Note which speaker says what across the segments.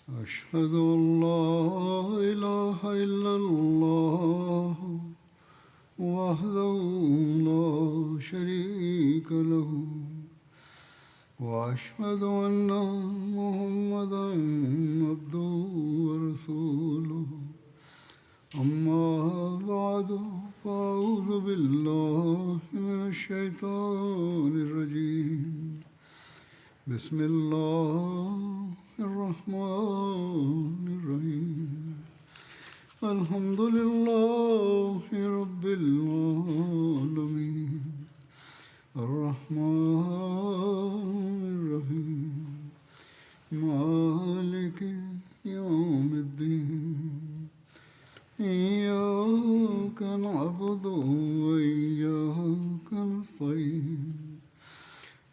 Speaker 1: أشهد أن لا إله إلا الله وحده لا شريك له وأشهد أن محمدا عبده ورسوله أما بعد فأعوذ بالله من الشيطان الرجيم بسم الله الرحمن الرحيم الحمد لله رب العالمين الرحمن الرحيم مالك يوم الدين إياك نعبد وإياك نستعين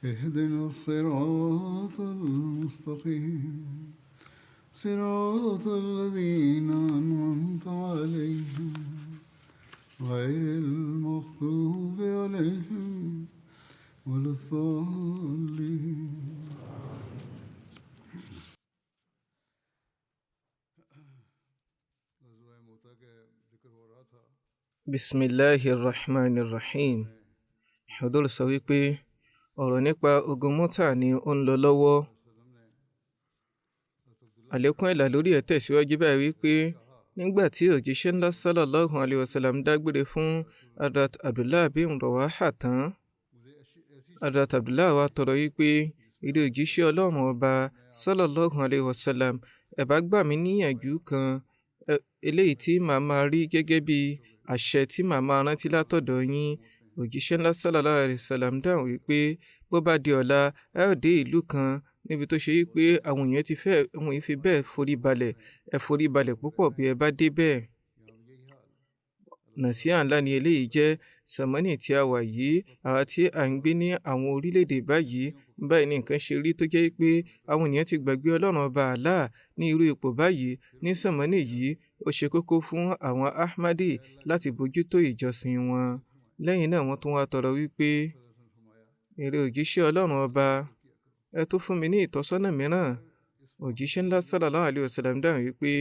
Speaker 1: اهدنا الصراط المستقيم صراط الذين أنعمت عليهم غير المغضوب عليهم ولا الضالين.
Speaker 2: bismillahir rahmanir rahim. Hudur sọ wípé ọ̀rọ̀ nípa ogun Mọ́tà ni ó ń lọ lọ́wọ́. Àlékún ẹ̀là lórí ẹ̀ tẹ̀síwájú báyìí wípé nígbà tí òjíṣẹ́ ńlá sallallahu alayhi wa sallam dágbére fún Hazrat Abdullah bin Rawaha tán, Hazrat Abdullah wa tọrọ wípé ìrẹ òjíṣẹ́ Ọlọ́run ọba sallallahu alayhi wa sallam, ẹ bá gbà mí níyànjú kan eléyìí tí màá máa rí gẹ́gẹ́ bí àṣẹ tí màá máa rántí látọ̀dọ̀ yín. Òjíṣẹ́ ńlá sallallahu alayhi wa sallam dáhùn wípé bó bá di ọ̀la ẹ ó dé ìlú kan níbi tó ṣe wípé àwọn èèyàn fi bẹ́ẹ̀ forí balẹ̀, ẹ forí balẹ̀ púpọ̀ bí ẹ bá dé bẹ́ẹ̀. Nàsíhà ńlá ni eléyìí jẹ́. Sàmánì tí a wà yìí, àwa tí à ń gbé ní àwọn orílẹ̀-èdè báyìí ní nǹkan ṣe rí tó jẹ́ pé àwọn ènìyàn ti gbàgbé Ọlọ́run ọba Allah ní irú ipò báyìí. Ní sàmánì yìí, ó ṣe kókó fún àwọn Ahmadi láti bójútó ìjọsìn wọn. Lẹ́yìn náà wọ́n tún wá tọrọ wípé èrè òjíṣẹ́ Ọlọ́run ọba, ẹ tó fún mi ní ìtọ́sọ́nà mìíràn. Òjíṣẹ́ ńlá sallallahu alayhi wa sallam dáhùn wípé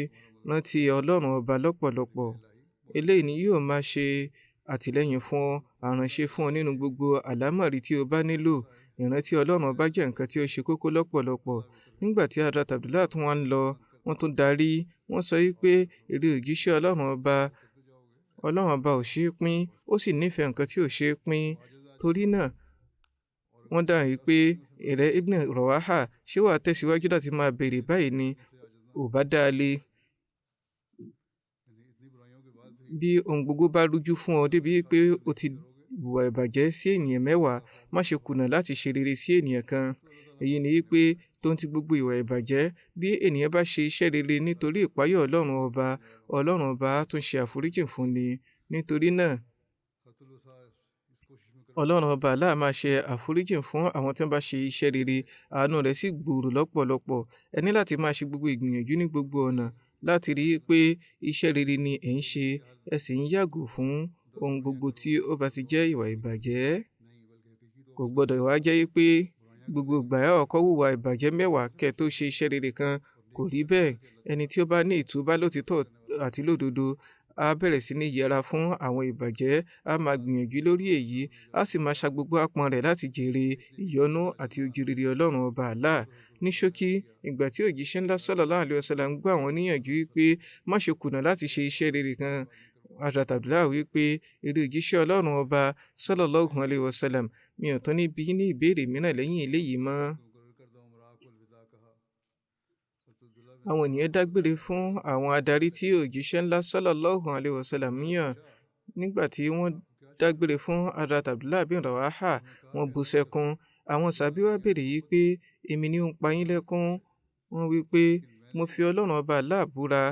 Speaker 2: rántí Ọlọ́run ọba lọ́pọ̀lọpọ̀. Eléyìí ni yóò máa ṣe àtìlẹ́yìn fún ọ, àránṣe fún ọ nínú gbogbo àlámọ̀rí tí o bá nílò. Ìrántí Ọlọ́run ọba jẹ́ nǹkan tí ó ṣe kókó lọ́pọ̀lọpọ̀. Nígbà tí Hazrat Abdullah tún wá ń lọ, wọ́n tún darí, wọ́n sọ wípé èrè òjíṣẹ́ Ọlọ́run ọba ò ṣeé pín, ó sì nífẹ̀ẹ́ nǹkan tí ò ṣeé pín. Torí náà wọ́n dáhùn wípé ìrẹ Ibn Rawaha, ṣé wàá tẹ̀síwájú láti máa béèrè báyìí ni? Ò bá dáa lé. Bí ohun gbogbo bá rújú fún ọ débi pé o ti hùwà ìbàjẹ́ sí ènìyàn 10, má ṣe kùnà láti ṣe rere sí ènìyàn kan. Èyí ni wípé tó ń ti gbogbo ìwà ìbàjẹ́, bí ènìyàn bá ṣe iṣẹ́ rere nítorí ìpáyọ̀ Ọlọ́run ọba á tún ṣe àforíjì fún ni. Nítorí náà Ọlọ́run ọba Allah máa ṣe àforíjì fún àwọn tí wọ́n bá ṣe iṣẹ́ rere, àánú rẹ̀ sì gbòòrò lọ́pọ̀lọpọ̀. Ẹ ní láti máa ṣe gbogbo ìgbìyànjú ní gbogbo ọ̀nà láti rí i pé iṣẹ́ rere ni ẹ̀ ń ṣe, ẹ sì ń yàgò fún ohun gbogbo tí ó bá ti jẹ́ ìwà ìbàjẹ́. Kò gbọdọ̀ wá jẹ́ pé gbogbo ìgbà ẹ ọ̀kọ́ hùwà ìbàjẹ́ 10 kẹ́ tó ṣe iṣẹ́ rere kan. Kò rí bẹ́ẹ̀. Ẹni tí ó bá ní ìtúbá lótìítọ́ àti lódodo á bẹ̀rẹ̀ sí ní yẹra fún àwọn ìbàjẹ́, á máa gbìyànjú lórí èyí, á sì máa ṣa gbogbo apọn rẹ̀ láti jèrè ìyọ́nú àti ojúrere Ọlọ́run ọba Allah. Ní ṣókí, ìgbà tí òjíṣẹ́ ńlá sallallahu alayhi wa sallam gbà wọ́n níyànjú wípé má ṣe kùnà láti ṣe iṣẹ́ rere kan, Hazrat Abdullah wípé èrè òjíṣẹ́ Ọlọ́run ọba sallallahu alayhi wa sallam, mi ò tún ní bí ní ìbéèrè mìíràn lẹ́yìn eléyìí mọ́. Àwọn ènìyàn dágbére fún àwọn adarí tí òjíṣẹ́ ńlá sallallahu alayhi wa sallam yàn. Nígbà tí wọ́n dágbére fún Hazrat Abdullah bin Rawaha, wọ́n bú sẹ́kún. Àwọn sàbí wá béèrè yìí pé èmi ni ó ń pa yín lẹ́kún. Wọ́n wí pé mo fi Ọlọ́run ọba Allah búra,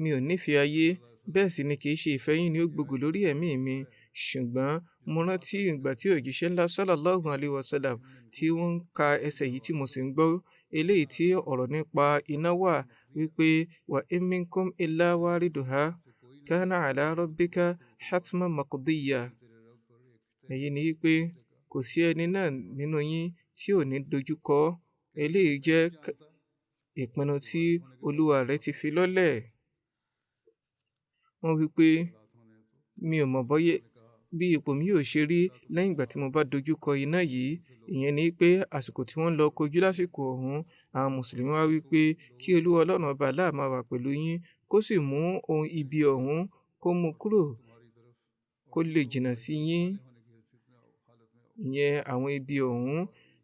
Speaker 2: mi ò nífẹ̀ẹ́ ayé, bẹ́ẹ̀ sì ni kì í ṣe ìfẹ́ yín ni ó gbogbo lórí ẹ̀mí mi. Ṣùgbọ́n mo rántí ìgbà tí òjíṣẹ́ ńlá sallallahu alayhi wa sallam tí wọ́n ń ka ẹsẹ̀ yìí tí mo sì ń gbọ́ eléyìí tí ọ̀rọ̀ nípa iná wà wípé wa in minkum illa wariduha kana ala rabbika hatman maqdiya. Èyí ni wípé kò sí ẹni náà nínú yín tí ò ní dojúkọ. Eléyìí jẹ́ ìpinnu tí olúwa rẹ̀ ti fi lọ́lẹ̀. Wọ́n wí pé mi ò mọ̀ bóyá bí ipò mi yóò ṣe rí lẹ́yìn ìgbà tí mo bá dojú kọ iná yìí. Ìyẹn ni pé àsìkò tí wọ́n lọ kojú lásìkò ọ̀hún, àwọn mùsùlùmí wá wí pé kí olúwa ọlọ́run ọba Allah máa wà pẹ̀lú yín, kó sì mú ohun ibi ọ̀hún kó mú kúrò, kó lè jìnnà sí yín, ìyẹn àwọn ibi ọ̀hún,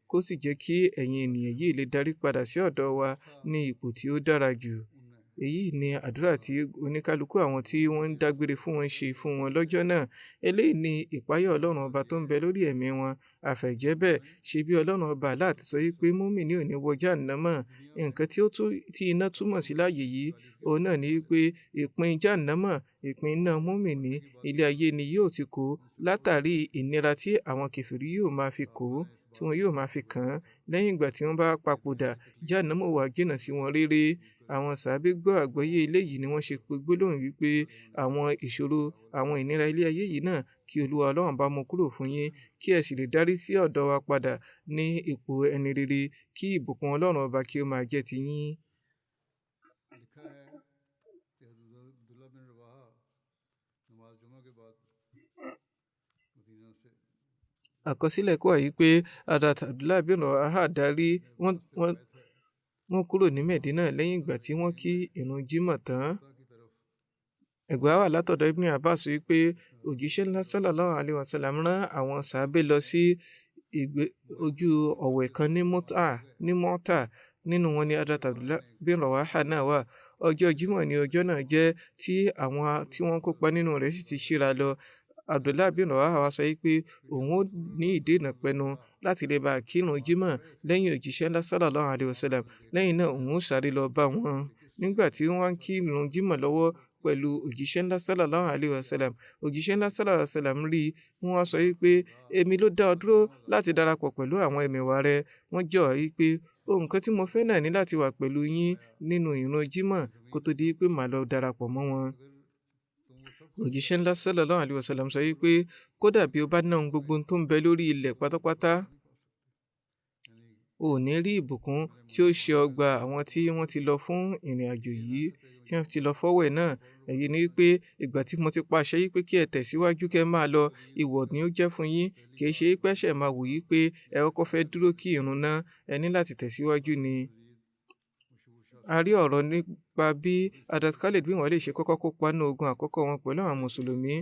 Speaker 2: kó sì jẹ́ kí ẹ̀yin ènìyàn yìí lè darí padà sí ọ̀dọ̀ wa ní ipò tí ó dára jù. Èyí ni àdúrà tí oníkálukú àwọn tí wọ́n ń dágbére fún wọn ṣe fún wọn lọ́jọ́ náà. Eléyìí ni ìpáyà ọlọ́run ọba tó ń bẹ lórí ẹ̀mí wọn. Àfẹ̀jẹ́ bẹ́ẹ̀ ṣe bí ọlọ́run ọba Allah ti sọ wípé mùmínì ò ní wọ Jahannama. Nǹkan tí iná túmọ̀ sí láàyè yìí, òun náà ni wípé ìpín Jahannama, ìpín iná mùmínì, ilé ayé ni yóò ti kó látàrí ìnira tí àwọn kèfèrí yóò máa fi kó, tí wọn yóò máa fi kàn án. Lẹ́yìn ìgbà tí wọ́n bá papòdà, Jahannama wà jìnnà sí wọn réré. Àwọn sàábé gbọ́ àgbọ́yé eléyìí ni wọ́n ṣe pé gbólóhùn wípé àwọn ìṣòro, àwọn ìnira ilé ayé yìí náà kí olúwa ọlọ́run bá mú kúrò fún yín, kí ẹ sì lè darí sí ọ̀dọ̀ wa padà ní ipò ẹni rere, kí ìbùkún ọlọ́run ọba kí ó máa jẹ́ ti yín. Àkọsílẹ̀ kọ́ yìí pé Hazrat Abdullah bin Rawaha darí wọ́n kúrò ní Medina lẹ́yìn ìgbà tí wọ́n kí ìrun Jímọ̀ tán. Ẹ̀gbà wà látọ̀dọ̀ Ibn Abbas wípé òjíṣẹ́ ńlá sallallahu alaihi wasallam rán àwọn sàábé lọ sí ojú ọ̀wẹ̀ kan ní Mọ́tà. Nínú wọn ni Hazrat Abdullah bin Rawaha náà wà. Ọjọ́ Jímọ̀ ni ọjọ́ náà jẹ́ tí àwọn tí wọ́n kópa nínú rẹ̀ sì ti ṣíra lọ. Abdullah bin Rawaha wá sọ wípé òun ó ní ìdènà pẹnu láti lè bá kírun Jímọ̀ lẹ́yìn òjíṣẹ́ ńlá sallallahu alaihi wasallam. Lẹ́yìn náà òun ó sáré lọ bá wọn. Nígbà tí wọ́n wá ń kírun Jímọ̀ lọ́wọ́ pẹ̀lú òjíṣẹ́ ńlá sallallahu alaihi wasallam, òjíṣẹ́ ńlá sallallahu alaihi wasallam rí wọ́n wá sọ wípé èmi ló dá ọ dúró láti darapọ̀ pẹ̀lú àwọn ẹmẹ̀wà rẹ. Wọ́n jẹ́ ọ wípé ohun kan tí mo fẹ́ náà ní láti wà pẹ̀lú yín nínú ìrun Jímọ̀ kó tó di pé màá lọ darapọ̀ mọ́ wọn. Òjíṣẹ́ ńlá sallallahu alaihi wasallam sọ wípé kódà bí o bá ná ohun gbogbo tó ń bẹ lórí ilẹ̀ pátápátá, o ò ní rí ìbùkún tí ó ṣe ọgbà àwọn tí wọ́n ti lọ fún ìrìn àjò yìí, tí wọ́n ti lọ fọ́wẹ̀ náà. Èyí ni wípé ìgbà tí mo ti pàṣẹ yí pé kí ẹ tẹ̀síwájú kẹ́ máa lọ, ìwọ̀ ni ó jẹ́ fún yín. Kì í ṣe pé ẹ̀ṣẹ̀ máa wù yí pé ẹ kọ́kọ́ fẹ́ dúró kí ìrun náà, ẹ ní láti tẹ̀síwájú ni. A rí ọ̀rọ̀ nípa bí Hazrat Khalid bin Walid ṣe kọ́kọ́ kópa nínú ogun àkọ́kọ́ wọn pẹ̀lú àwọn mùsùlùmí.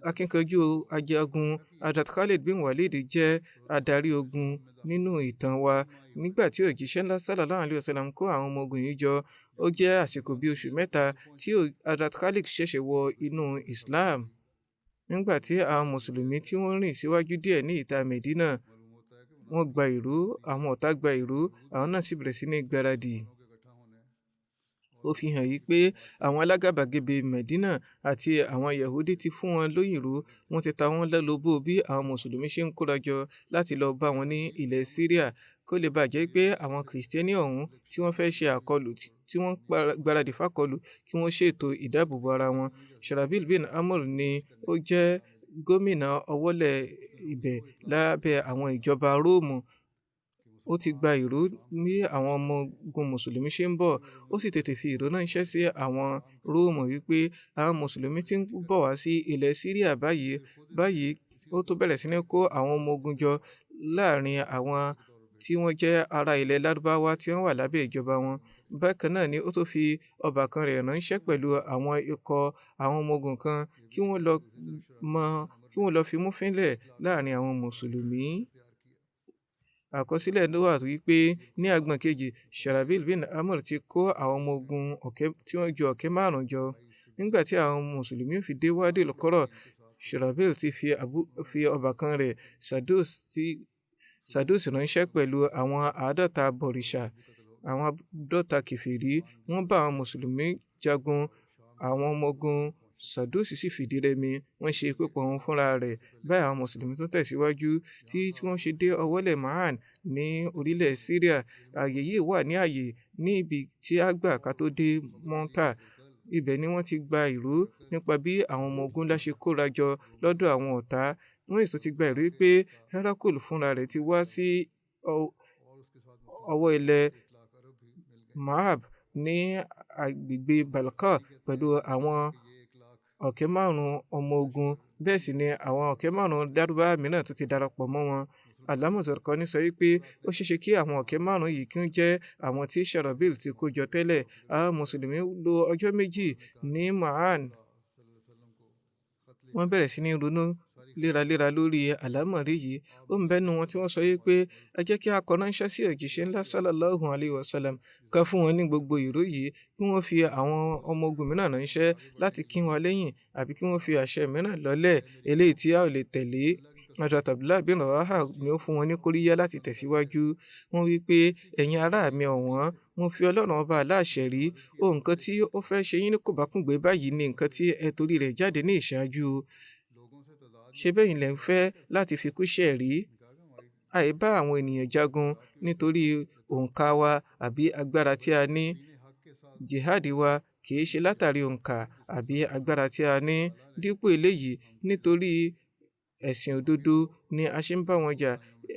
Speaker 2: Akíkanjú ajagun Hazrat Khalid bin Walid jẹ́ adarí ogun nínú ìtàn wa. Nígbà tí òjíṣẹ́ ńlá sallallahu alaihi wasallam kó àwọn ọmọ ogun yìí jọ, ó jẹ́ àsìkò bí oṣù mẹ́ta tí Hazrat Khalid ṣẹ̀ṣẹ̀ wọ inú Islam. Nígbà tí àwọn mùsùlùmí tí wọ́n rìn síwájú díẹ̀ ní ìta Medina, wọ́n gba ìró, àwọn ọ̀tá gba ìró, àwọn náà sì bẹ̀rẹ̀ sí ní gbáradì. Ó fi hàn yí pé àwọn alágàbàgebè Medina àti àwọn Yahudi ti fún wọn lóyìnró, wọ́n ti ta wọ́n lólobó bí àwọn mùsùlùmí ṣe ń kóra jọ láti lọ bá wọn ní ilẹ̀ Syria, kó lè bàjẹ́ pé àwọn kìrìsìtẹ́nì ọ̀hún tí wọ́n fẹ́ ṣe àkọlù, tí wọ́n gbáradì fákọlù, kí wọ́n ṣètò ìdáàbòbò ara wọn. Sharabil bin Amr ni ó jẹ́ gómìnà ọwọ́lẹ̀ ibẹ̀ lábẹ́ àwọn ìjọba Róòmù. Ó ti gba ìró bí àwọn ọmọ ogun mùsùlùmí ṣe ń bọ̀. Ó sì tètè fi ìró náà ṣẹ́ sí àwọn Róòmù wípé àwọn mùsùlùmí ti ń bọ̀ wá sí ilẹ̀ Syria báyìí. Ó tó bẹ̀rẹ̀ sí ní kó àwọn ọmọ ogun jọ láàrin àwọn tí wọ́n jẹ́ ará ilẹ̀ Lárúbáwá tí wọ́n wà lábẹ́ ìjọba wọn. Bákan náà ni ó tó fi ọbàkan rẹ̀ ránṣẹ́ pẹ̀lú àwọn ikọ̀ àwọn ọmọ ogun kan kí wọ́n lọ fi mú fínlẹ̀ láàrin àwọn mùsùlùmí. Àkọsílẹ̀ ló wà wípé ní agbọ̀n kejì, Sharabil bin Amr ti kó àwọn ọmọ ogun tí wọ́n ju 5,000 jọ. Nígbà tí àwọn mùsùlùmí fi dé Wadi al-Qura, Sharabil ti fi ọbàkan rẹ̀ Sadus ránṣẹ́ pẹ̀lú àwọn 50 bọ̀rìṣà, àwọn 50 kèfèrí. Wọ́n bá àwọn mùsùlùmí jagun. Àwọn ọmọ ogun Sadus sì fìdí rẹmi, wọ́n ṣe ikú pa wọn fúnra rẹ̀. Báyìí àwọn mùsùlùmí tún tẹ̀síwájú tí wọ́n ṣe dé ọwọ́lẹ̀ Ma'an ní orílẹ̀ Syria. Ààyè yìí wà ní ààyè ní ibi tí a gbà ká tó dé Mọ́tà. Ibẹ̀ ni wọ́n ti gba ìró nípa bí àwọn ọmọ ogun ńlá ṣe kóra jọ lọ́dọ̀ àwọn ọ̀tá. Wọ́n sì ti gba ìró pé Herakl fúnra rẹ̀ ti wá sí ọwọ́ ilẹ̀ Moab ní agbègbè Balqa pẹ̀lú àwọn ọ̀kẹ́ 5 ọmọ ogun, bẹ́ẹ̀ sì ni àwọn ọ̀kẹ́ 5 Lárúbáwá mìíràn tún ti darapọ̀ mọ́ wọn. Allama Zarqani sọ wípé ó ṣeéṣe kí àwọn ọ̀kẹ́ 5 yìí kí ó jẹ́ àwọn tí Sharabil ti kó jọ tẹ́lẹ̀. Àwọn mùsùlùmí lo ọjọ́ méjì ní Ma'an. Wọ́n bẹ̀rẹ̀ sí ní ronú léraléra lórí àlámọ̀rí yìí. Ó ń bẹ́nu wọn tí wọ́n sọ wípé ẹ jẹ́ kí a kọ ránṣẹ́ sí òjíṣẹ́ ńlá sallallahu alayhi wa sallam ká fún wọn ní gbogbo ìró yìí, kí wọ́n fi àwọn ọmọ ogun mìíràn ránṣẹ́ láti kí wọn lẹ́yìn, àbí kí wọ́n fi àṣẹ mìíràn lọ́lẹ̀ eléyìí tí a ò lè tẹ̀lé. Hazrat Abdullah bin Rawaha ni ó fún wọn ní kóríyá láti tẹ̀síwájú. Wọ́n wí pé ẹ̀yin ará mi ọ̀wọ́n, mo fi Ọlọ́run ọba aláṣẹ rí, nǹkan tí ó fẹ́ ṣe yín ní kòbákùngbé báyìí ni nǹkan tí ẹ torí rẹ̀ jáde ní ìṣáájú. Ṣé bẹ́yìn lẹ̀ ń fẹ́ láti fi kú ṣẹ̀rí? Àìbá àwọn ènìyàn jagun nítorí òǹkà wa àbí agbára tí a ní. Jihad wa kì í ṣe látàrí òǹkà àbí agbára tí a ní. Dípò eléyìí, nítorí ẹ̀sìn òdodo ni a ṣe ń bá wọn jà,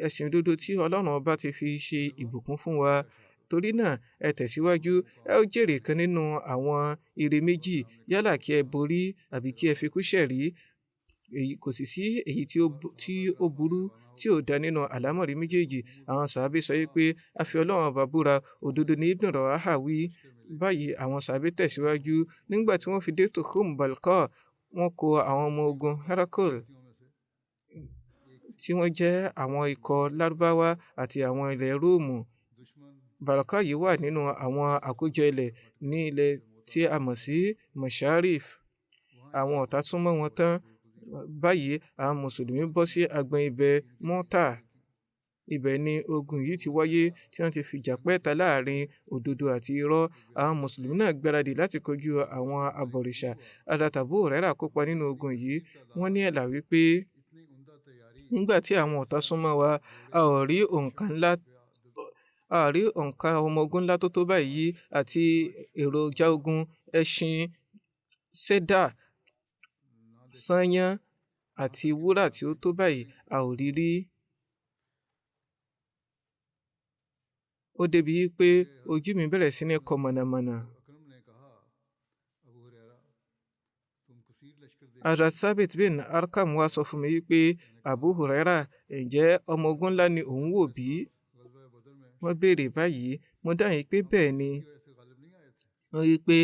Speaker 2: ẹ̀sìn òdodo tí Ọlọ́run ọba ti fi ṣe ìbùkún fún wa. Torí náà ẹ tẹ̀síwájú, ẹ ó jèrè kan nínú àwọn ire méjì, yálà kí ẹ borí àbí kí ẹ fi kú ṣẹ̀rí. Kò sì sí èyí tí ó burú tí ò dá nínú àlámọ̀rí méjèèjì. Àwọn sàábé sọ wípé a fi Ọlọ́run ọba búra, òdodo ni Ibn Rawaha wí. Báyìí àwọn sàábé tẹ̀síwájú. Nígbà tí wọ́n fi dé Tukhum Balqa, wọ́n kó àwọn ọmọ ogun Herakl tí wọ́n jẹ́ àwọn ikọ̀ Lárúbáwá àti àwọn ilẹ̀ Róòmù. Balqa yìí wà nínú àwọn àkójọ ilẹ̀ ní ilẹ̀ tí a mọ̀ sí Masharif. Àwọn ọ̀tá tún mọ́ wọn tán. Báyìí àwọn mùsùlùmí bọ́ sí agbọn ibẹ̀ Mọ́tà. Ibẹ̀ ni ogun yìí ti wáyé tí wọ́n ti fìjà pẹ́ta láàrin òdodo àti irọ́. Àwọn mùsùlùmí náà gbáradì láti kojú àwọn abọ̀rìṣà. Hazrat Abu Hurairah kópa nínú ogun yìí. Wọ́n ní ẹ̀là wípé nígbà tí àwọn ọ̀tá súnmọ́ wa, a ò rí òǹkà ọmọ ogun ńlá tó tó báyìí àti èròjà ogun, ẹṣin, sẹ́dà, sányán àti wúrà tí ó tó báyìí, a ò rí rí. Ó débi pé ojú mi bẹ̀rẹ̀ sí ní kọ mọ̀nàmọ́ná. Hazrat Sabit bin Arkam wá sọ fún mi wípé Abu Hurairah, ǹjẹ́ ọmọ ogun ńlá ni òun wò bí? Wọ́n béèrè báyìí. Mo dáhùn pé bẹ́ẹ̀ ni. Wọ́n wí pé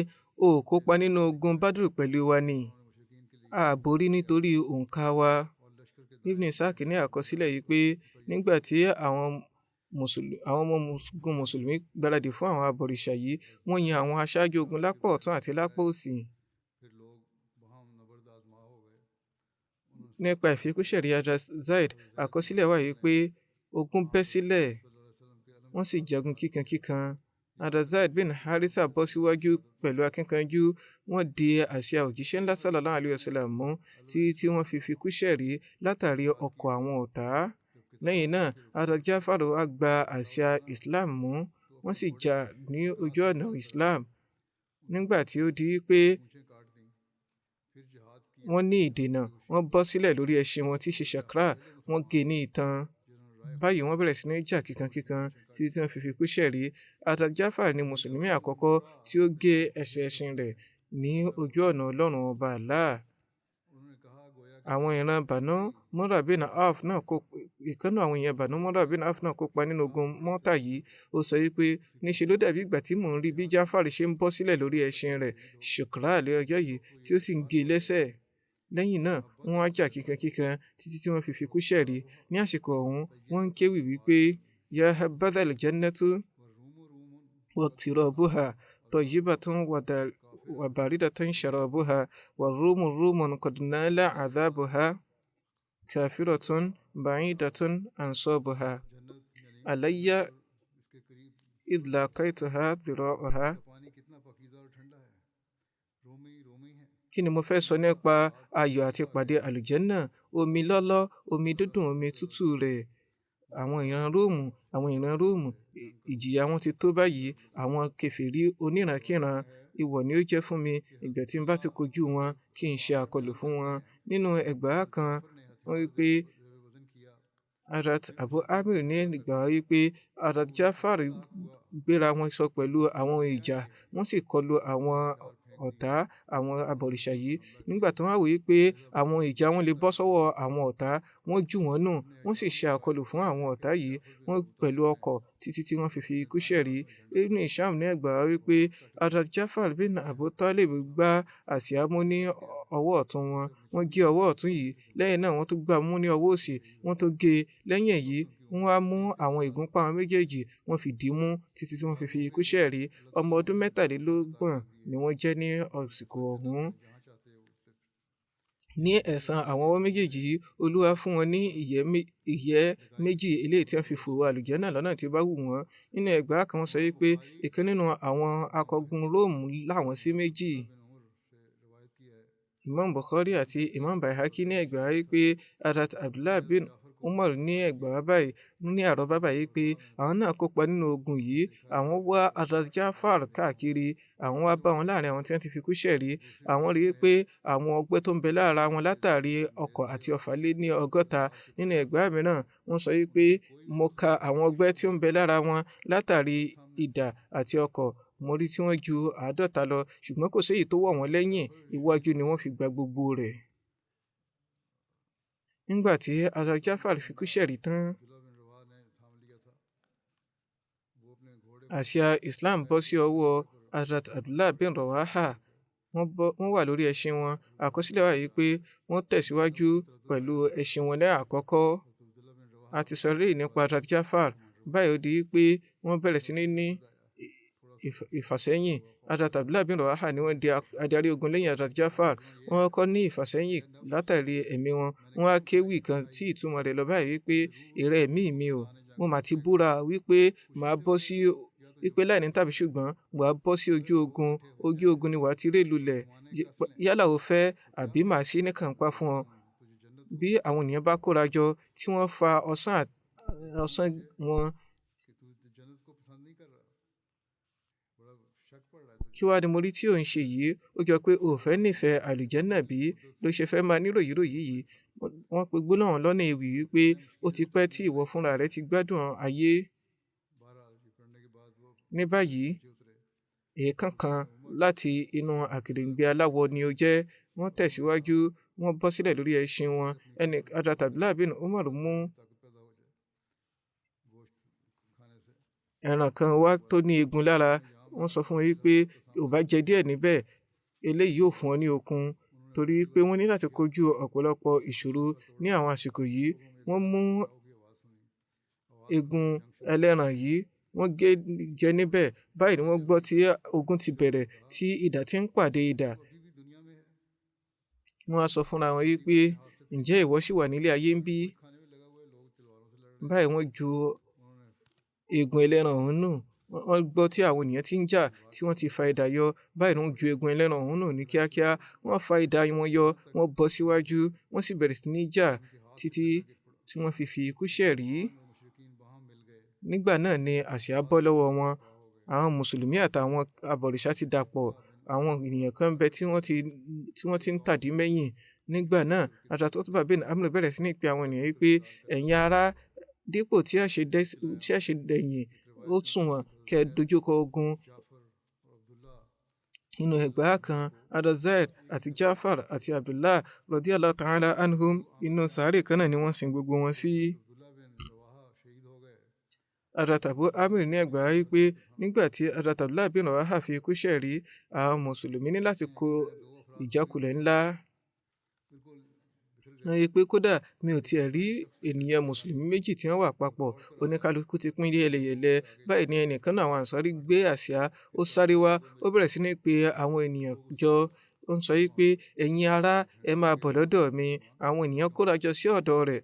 Speaker 2: o ò kópa nínú ogun Badr pẹ̀lú wa ni. A borí nítorí òǹkà wa. Ibn Ishaq ní àkọsílẹ̀ yìí pé nígbà tí àwọn ọmọ ogun mùsùlùmí gbáradì fún àwọn abọ̀rìṣà yìí, wọ́n yan àwọn aṣáájú ogun lápá ọ̀tún àti lápá òsì. Nípa ìfikúṣẹ̀rí Hazrat Zaid, àkọsílẹ̀ wà yìí pé ogun bẹ́ sílẹ̀, wọ́n sì jagun kíkankíkan. Hazrat Zaid bin Harisa bọ́ síwájú pẹ̀lú akínkanjú. Wọ́n di àsíá òjíṣẹ́ ńlá sallallahu alayhi wa sallam mú tí wọ́n fi fikúṣẹ̀rí látàrí ọkọ̀ àwọn ọ̀tá. Lẹ́yìn náà, Hazrat Jafar wá gba àsíá Islam mú, wọ́n sì jà ní ojú ọ̀nà Islam. Nígbà tí ó di pé wọ́n ní ìdènà, wọ́n bọ́ sílẹ̀ lórí ẹṣin wọn tí ṣe Shakra, wọ́n gé ní itan. Báyìí wọ́n bẹ̀rẹ̀ sí ní jà kíkankíkan tí wọ́n fi fikú ṣẹ̀rí. Hazrat Jafar ni mùsùlùmí àkọ́kọ́ tí ó gé ẹsẹ̀ ẹṣin rẹ̀ ní ojú ọ̀nà Ọlọ́run ọba Allah. Àwọn ìran Banu Murra bin Auf náà kópa nínú ogun Mọ́tà yìí. Ó sọ wípé níṣe ló dàbí ìgbà tí mò ń rí bí Jafar ṣe ń bọ́ sílẹ̀ lórí ẹṣin rẹ̀ Shukra lé ọjọ́ yìí tí ó sì ń gé lẹ́sẹ̀. Lẹ́yìn náà wọ́n wá jà kíkankíkan títí tí wọ́n fi fikú ṣẹ̀rí. Ní àsìkò ọ̀hún wọ́n ń kéwì wípé ya habadhal jannatu waqtirabuha tayyibatun wa baridatan sharabuha wa rumun qad nala adhabuha kafiratun ba'idatun ansabuha alayya idh laqaituha dhira'uha. Kí ni mo fẹ́ sọ nípa ayọ̀ àti ìpàdé àlùjànnà? Omi lọ́lọ́, omi dúdùn, omi tútù rẹ̀. Àwọn ìran Róòmù, ìjìyà wọn ti tó báyìí. Àwọn kèfèrí onírankíran, ìwọ̀ ni ó jẹ́ fún mi ìgbà tí n bá ti kojú wọn kí n ṣe àkọlù fún wọn. Nínú ẹgbàá kan, wọ́n wí pé Hazrat Abu Amir ní ìgbà wípé Hazrat Jafar gbéra wọn sọ pẹ̀lú àwọn ìjà wọ́n sì kọlu àwọn ọ̀tá àwọn abọ̀rìṣà yìí nígbà tó wá wòye pé àwọn ìjà wọn lè bọ́ sọ́wọ́ àwọn ọ̀tá wọ́n jù wọ́n nù wọ́n sì ṣe àkọlù fún àwọn ọ̀tá yìí wọ́n pẹ̀lú ọkọ̀ títí tí wọ́n fi ikú ṣẹ̀rí. Ibn Hisham ní ẹgbà wípé Hazrat Jafar bin Abu Talib gbá àsíá mú ní ọwọ́ ọ̀tún wọn wọ́n gé ọwọ́ ọ̀tún yìí lẹ́yìn náà wọ́n tún gbá mú ní ọwọ́ òsì wọ́n tó gé lẹ́yìn èyí wọ́n wá mú àwọn ìgúnpá wọn méjèèjì wọ́n fi dì í mú títí tí wọ́n fi ikú ṣẹ̀rí. Ọmọ ọdún 23 ni wọ́n jẹ́ ní àsìkò ọ̀hún. Ní ẹ̀san àwọn ọwọ́ méjèèjì yìí Olúwa fún wọn ní ìyẹ́ méjì eléyìí tí wọ́n fi fò wọ àlùjánnà lọ́nà tí ó bá wù wọ́n. Nínú ẹgbàá kan wọ́n sọ wípé ìkan nínú àwọn akọgun Róòmù là wọ́n sí méjì. Imam Bukhari àti Imam Baihaqi ní ẹgbàá wípé Hazrat Abdullah bin Umar ní ẹgbàá báyìí ní àrọ́bá báyìí pé àwọn náà kópa nínú ogun yìí àwọn wá Hazrat Jafar káàkiri àwọn wá bá wọn láàrin àwọn tí wọ́n ti fikú ṣẹ̀rí àwọn rí i pé àwọn ọgbẹ́ tó ń bẹ lára wọn látàrí ọkọ̀ àti ọfà lé ní 60. Nínú ẹgbàá mìíràn wọ́n sọ wípé mo ka àwọn ọgbẹ́ tí ó ń bẹ lára wọn látàrí idà àti ọkọ̀ mo rí tí wọ́n ju 50 lọ ṣùgbọ́n kò séyìí tó wọ̀ wọ́n lẹ́yìn iwájú ni wọ́n fi gba gbogbo rẹ̀. Nígbà tí Hazrat Jafar fikú ṣẹ̀rí tán àsíá Islam bọ́ sí ọwọ́ Hazrat Abdullah bin Rawaha wọ́n wà lórí ẹṣin wọn àkọsílẹ̀ wà yìí pé wọ́n tẹ̀síwájú pẹ̀lú ẹṣin wọn ní àkọ́kọ́. A ti sọ rí nípa Hazrat Jafar báyìí ó di pé wọ́n bẹ̀rẹ̀ sí ní ìfàsẹ́yìn. Hazrat Abdullah bin Rawaha ni wọ́n di adarí ogun lẹ́yìn Hazrat Jafar wọ́n kọ́ ní ìfàsẹ́yìn látàrí ẹ̀mí wọn wọ́n á kéwì kan tí ìtumọ̀ rẹ̀ lọ báyìí wípé ìrẹ́ ẹ̀mí mi o mo mà ti búra wípé màá bọ́ sí wípé láì ní tàbí ṣùgbọ́n wàá bọ́ sí ojú ogun ni wàá ti ré lulẹ̀ yálà o fẹ́ àbí màá ṣe ní kànpá fún ọ. Bí àwọn ènìyàn bá kóra jọ tí wọ́n fa ọ̀sán wọn kí wàá ní mo rí tí ò ń ṣe yìí ó jọ pé o ò fẹ́ nífẹ̀ẹ́ àlùjánnà bí ló ṣe fẹ́ máa níròyìnròyìn yìí. Wọ́n pe gbólóhùn lọ́nà ewì wípé ó ti pẹ́ tí ìwọ fúnra rẹ ti gbádùn ayé. Ní báyìí èèkàn kan láti inú àkèrèǹgbè aláwọ̀ ni ó jẹ́ wọ́n tẹ̀síwájú wọ́n bọ́ sílẹ̀ lórí ẹṣin wọn Hazrat Abdullah bin Umar mú ẹran kan wá tó ní eegun lára wọ́n sọ fún wọn wípé ò bá jẹ díẹ̀ níbẹ̀ eléyìí yóò fún ọ ní okun torí pé wọ́n ní láti kojú ọ̀pọ̀lọpọ̀ ìṣòro ní àwọn àsìkò yìí. Wọ́n mú eegun ẹlẹ́ran yìí wọ́n jẹ níbẹ̀ báyìí ni wọ́n gbọ́ tí ogun ti bẹ̀rẹ̀ tí idà ti ń pàdé idà. Wọ́n á sọ fúnra wọn wípé ǹjẹ́ ìwọ ṣì wà nílé ayé ń bí? Báyìí wọ́n ju eegun ẹlẹ́ran ọ̀hún nù wọ́n gbọ́ tí àwọn ènìyàn ti ń jà tí wọ́n ti fa idà yọ báyìí ni wọ́n ju eegun ẹlẹ́ran ọ̀hún nù ní kíákíá wọ́n fa idà wọn yọ wọ́n bọ́ síwájú wọ́n sì bẹ̀rẹ̀ sí ní jà títí tí wọ́n fi ikú ṣẹ̀rí. Nígbà náà ni àsíá bọ́ lọ́wọ́ wọn àwọn mùsùlùmí àtàwọn abọ̀rìṣà ti dàpọ̀ àwọn ènìyàn kan bẹ tí wọ́n ti ń tàdí mẹ́yìn. Nígbà náà Hazrat Utbah bin Amr bẹ̀rẹ̀ sí ní pe àwọn ènìyàn wípé ẹ̀yin ará dípò tí a ṣe dẹ̀yìn ó sùn wọ́n kẹ́ dojúkọ ogun. Nínú ẹgbàá kan Hazrat Zaid àti Jafar àti Abdullah radiyallahu ta'ala anhum inú sàárè kan náà ni wọ́n sin gbogbo wọn sí. Hazrat Abu Amir ní ẹgbàá wípé nígbà tí Hazrat Abdullah bin Rawaha fi ikú ṣẹ̀rí àwọn mùsùlùmí ní láti kó ìjákulẹ̀ ńlá. Wọ́n yí pé kódà mi ò tiẹ̀ rí ènìyàn mùsùlùmí méjì tí wọ́n wà papọ̀ oníkálukú ti pín yẹlẹyẹlẹ. Báyìí ni ẹnìkan náà àwọn ànsárì gbé àsíá ó sáré wá ó bẹ̀rẹ̀ sí ní pe àwọn ènìyàn jọ ó ń sọ wípé ẹ̀yin ará ẹ máa bọ̀ lọ́dọ̀ mi. Àwọn ènìyàn kóra jọ sí ọ̀dọ̀ rẹ̀.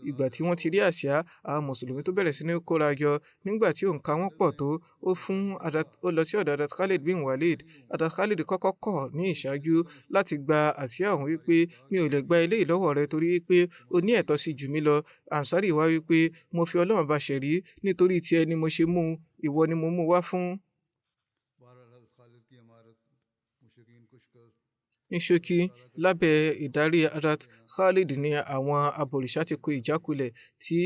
Speaker 2: Ìgbà tí wọ́n ti rí àsíá àwọn mùsùlùmí tó bẹ̀rẹ̀ sí ní kóra jọ nígbà tí òǹkà wọn pọ̀ tó ó lọ sí ọ̀dọ̀ Hazrat Khalid bin Walid. Hazrat Khalid kọ́kọ́ kọ̀ ní ìṣáájú láti gba àsíá ọ̀hún wípé mi ò lè gba eléyìí lọ́wọ́ rẹ torí wípé o ní ẹ̀tọ́ sí jù mí lọ. Ansari wá wípé mo fi Ọlọ́run bá ṣẹ̀rí nítorí tiẹ̀ ni mo ṣe mú ìwọ ni mo mú wá fún. Ní ṣókí lábẹ́ ìdarí Hazrat Khalid ni àwọn abọ̀rìṣà ti kó ìjákulẹ̀ tí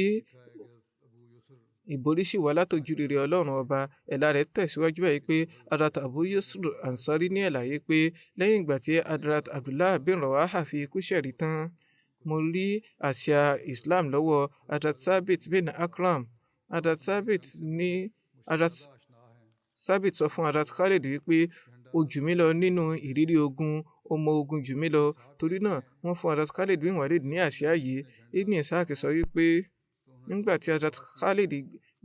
Speaker 2: ìborí sì wá látòjú rere ọlọ́run ọba. Ẹ̀là rẹ̀ tẹ̀síwájú báyìí pé Hadrat Abu Yusr Ansari ní àlàyé pé lẹ́yìn ìgbà tí Hadrat Abdullah bin Rawaha fi ikú ṣẹ̀rí tán, mo rí àsíá Islam lọ́wọ́ Hadrat Sabit bin Akram. Hadrat Sabit sọ fún Hadrat Khalid wípé ó jù mí lọ nínú ìrírí ogun, ó mọ ogun jù mí lọ, torí náà wọ́n fún Hadrat Khalid bin Walid ní àsíá yìí. Ibn Ishaq sọ wípé nígbà tí Hadrat Khalid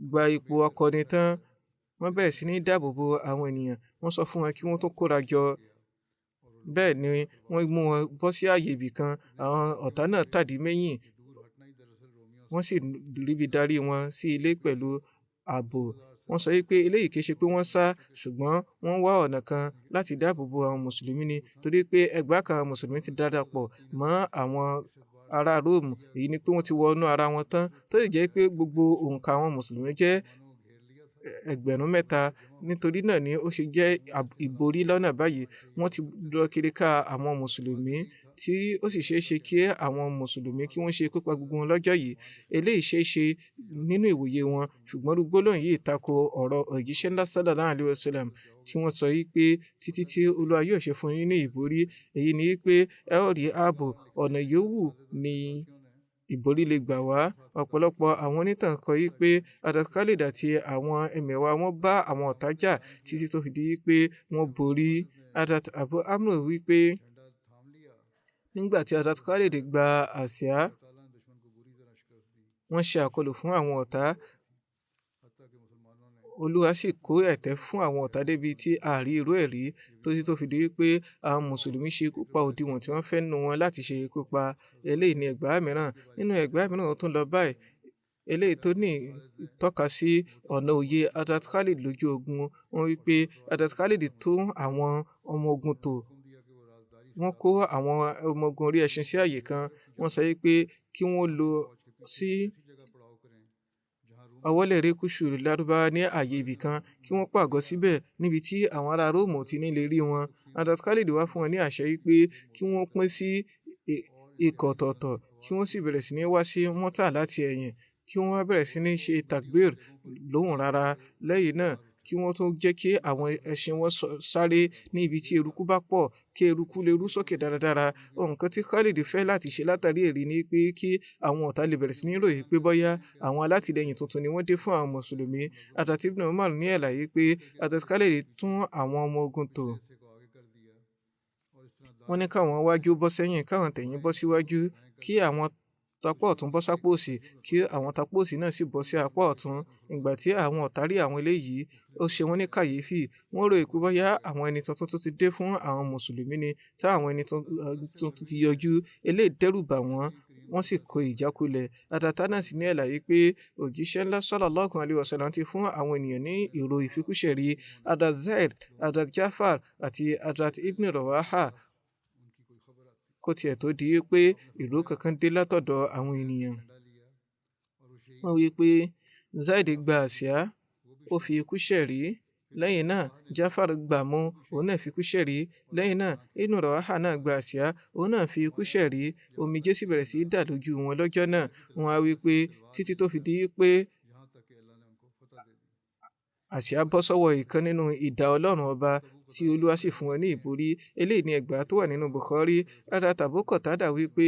Speaker 2: gba ipò akọni tán, wọ́n bẹ̀rẹ̀ sí ní dáàbò bo àwọn ènìyàn. Wọ́n sọ fún wọn kí wọ́n tó kóra jọ. Bẹ́ẹ̀ ni wọ́n mú wọn bọ́ sí ààyè ibì kan. Àwọn ọ̀tá náà tàdí mẹ́yìn, wọ́n sì ríbi darí wọn sí ilé pẹ̀lú ààbò. Wọ́n sọ wípé eléyìí kìí ṣe pé wọ́n sá, ṣùgbọ́n wọ́n wá ọ̀nà kan láti dáàbò bo àwọn mùsùlùmí ni, torí pé ẹgbẹ́ kan mùsùlùmí ti darapọ̀ mọ́ àwọn ará Róòmù. Èyí ni pé wọ́n ti wọnú ara wọn tán, tó sì jẹ́ pé gbogbo òǹkà àwọn mùsùlùmí jẹ́ 3,000. Nítorí náà ni ó ṣe jẹ́ ìborí lọ́nà báyìí. Wọ́n ti lọ kiri ká àwọn mùsùlùmí, tí ó sì ṣeé ṣe kí àwọn mùsùlùmí kí wọ́n ṣe ikú pa gbogbo wọn lọ́jọ́ yìí. Eléyìí ṣeé ṣe nínú ìwòye wọn, ṣùgbọ́n gbólóhùn yìí tako ọ̀rọ̀ òjíṣẹ́ ńlá sallallahu alaihi wasallam tí wọ́n sọ wípé títí tí Olúwa yóò ṣe fún yín ní ìborí. Èyí ni wípé ẹ ó rí ààbò ọ̀nà yòówù ni ìborí lè gbà wá. Ọ̀pọ̀lọpọ̀ àwọn onítàn kọ wípé Hadrat Khalid àti àwọn ẹmẹ̀wà wọn bá àwọn ọ̀tá jà títí tó fi di wípé wọ́n borí. Hadrat Abu Amr wípé nígbà tí Hadrat Khalid gba àsíá, wọ́n ṣe àkọlù fún àwọn ọ̀tá. Olúwa sì kó ẹ̀tẹ́ fún àwọn ọ̀tá débi tí a rí irú ẹ̀ rí, tó fi di wípé àwọn mùsùlùmí ṣe ikú pa òdiwọ̀n tí wọ́n fẹ́ nù wọn láti ṣe ikú pa. Eléyìí ni ẹgbàá mìíràn. Nínú ẹgbàá mìíràn ó tún lọ báyìí. Eléyìí tó ní tọ́ka sí ọ̀nà òye Hadrat Khalid lójú ogun. Wọ́n wípé Hadrat Khalid tún àwọn ọmọ ogun tò. Wọ́n kó àwọn ọmọ ogun orí ẹṣin sí àyè kan. Wọ́n sọ wípé kí wọ́n lọ sí ọwọ́lẹ̀ erékùṣù Lárúbáwá ní ààyè ibì kan, kí wọ́n pàgọ́ síbẹ̀ níbi tí àwọn ará Róòmù ti ní lè rí wọn. Hadrat Khalid wá fún wọn ní àṣẹ wípé kí wọ́n pín sí ikọ̀ ọ̀tọ̀ọ̀tọ̀, kí wọ́n sì bẹ̀rẹ̀ sí ní wá sí Mọ́tà láti ẹ̀yìn, kí wọ́n wá bẹ̀rẹ̀ sí ní ṣe takbir lóhùn rárá. Lẹ́yìn náà kí wọ́n tún jẹ́ kí àwọn ẹṣin wọn sáré ní ibi tí eruku bá pọ̀, kí eruku lè rú sókè dáradára. Nǹkan tí Khalid fẹ́ láti ṣe látàrí èrí ni pé kí àwọn ọ̀tá lè bẹ̀rẹ̀ sí ní ròyìn pé bóyá àwọn alátìlẹyìn tuntun ni wọ́n dé fún àwọn mùsùlùmí. Hadrat Ibn Umar ní àlàyé pé Hadrat Khalid tún àwọn ọmọ ogun tò. Wọ́n ní káwọn wájú bọ́ sẹ́yìn, káwọn tẹ̀yìn bọ́ síwájú, kí àwọn tapá ọ̀tún bọ́ sápò òsì, kí àwọn tapá òsì náà sì bọ́ sí apá ọ̀tún. Ìgbà tí àwọn ọ̀tá rí àwọn eléyìí, ó ṣe wọ́n ní kàyéfì. Wọ́n rò pé bóyá àwọn ẹni tuntun tó ti dé fún àwọn mùsùlùmí ni, tí àwọn ẹni tuntun ti yọjú. Eléyìí dẹ́rù bà wọ́n, wọ́n sì kó ìjákulẹ̀. Hadrat Anas ní àlàyé pé òjíṣẹ́ ńlá sallallahu alaihi wasallam ti fún àwọn ènìyàn ní ìró ìfikúṣẹ̀rí. Hadrat Zaid, Hadrat Jafar àti Hadrat Ibn Rawaha kó tiẹ̀ tó di pé ìró kankan dé látọ̀dọ̀ àwọn ènìyàn. Wọ́n wí pé Zaid gba àsíá, ó fi ikú ṣẹ̀rí. Lẹ́yìn náà Jafar gbà mú, òun náà fi ikú ṣẹ̀rí. Lẹ́yìn náà Ibn Rawaha náà gba àsíá, òun náà fi ikú ṣẹ̀rí. Omijé sì bẹ̀rẹ̀ sí í dà lójú wọn lọ́jọ́ náà. Wọ́n á wí pé títí tó fi di pé àsíá bọ́ sọ́wọ́ ìkan nínú idà Ọlọ́run ọba, tí Olúwa sì fún wọn ní ìborí. Eléyìí ni ẹgbàá tó wà nínú Bukhari. Hadrat Abu Qatada wí pé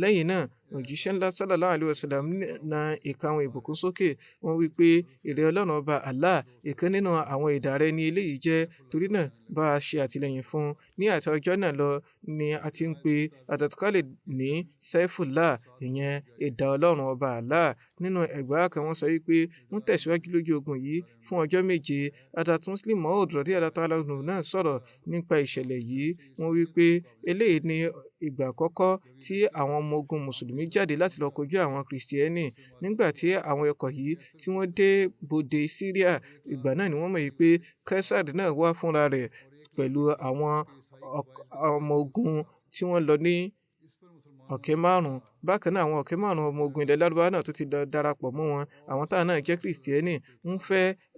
Speaker 2: lẹ́yìn náà òjíṣẹ́ ńlá sallallahu alaihi wasallam na ìka àwọn ìbùkún sókè. Wọ́n wí pé ìrẹ́ Ọlọ́run ọba Allah, ìkan nínú àwọn idà rẹ ni eléyìí jẹ́, torí náà bá a ṣe àtìlẹ́yìn fún un. Ní àti ọjọ́ náà lọ ni a ti ń pe Hadrat Khalid ní Saifullah, ìyẹn idà Ọlọ́run ọba Allah. Nínú ẹgbàá kan wọ́n sọ wípé wọ́n tẹ̀síwájú lójú ogun yìí fún ọjọ́ 7. Hadrat Muslim Maud radiyallahu ta'ala anhu náà sọ̀rọ̀ nípa ìṣẹ̀lẹ̀ yìí. Wọ́n wí pé eléyìí ni ìgbà àkọ́kọ́ tí àwọn ọmọ ogun mùsùlùmí jáde láti lọ kojú àwọn kìrìsìtẹ́nì. Nígbà tí àwọn ikọ̀ yìí tí wọ́n dé bodè Syria, ìgbà náà ni wọ́n mọ̀ pé Caesar náà wá fúnra rẹ̀ pẹ̀lú àwọn ọmọ ogun tí wọ́n lọ ní ọ̀kẹ́ márùn-ún. Bákan náà àwọn ọ̀kẹ́ márùn-ún ọmọ ogun ilẹ̀ Lárúbáwá náà tún ti darapọ̀ mọ́ wọn. Àwọn táwọn náà jẹ́ Kìrìsìtẹ́nì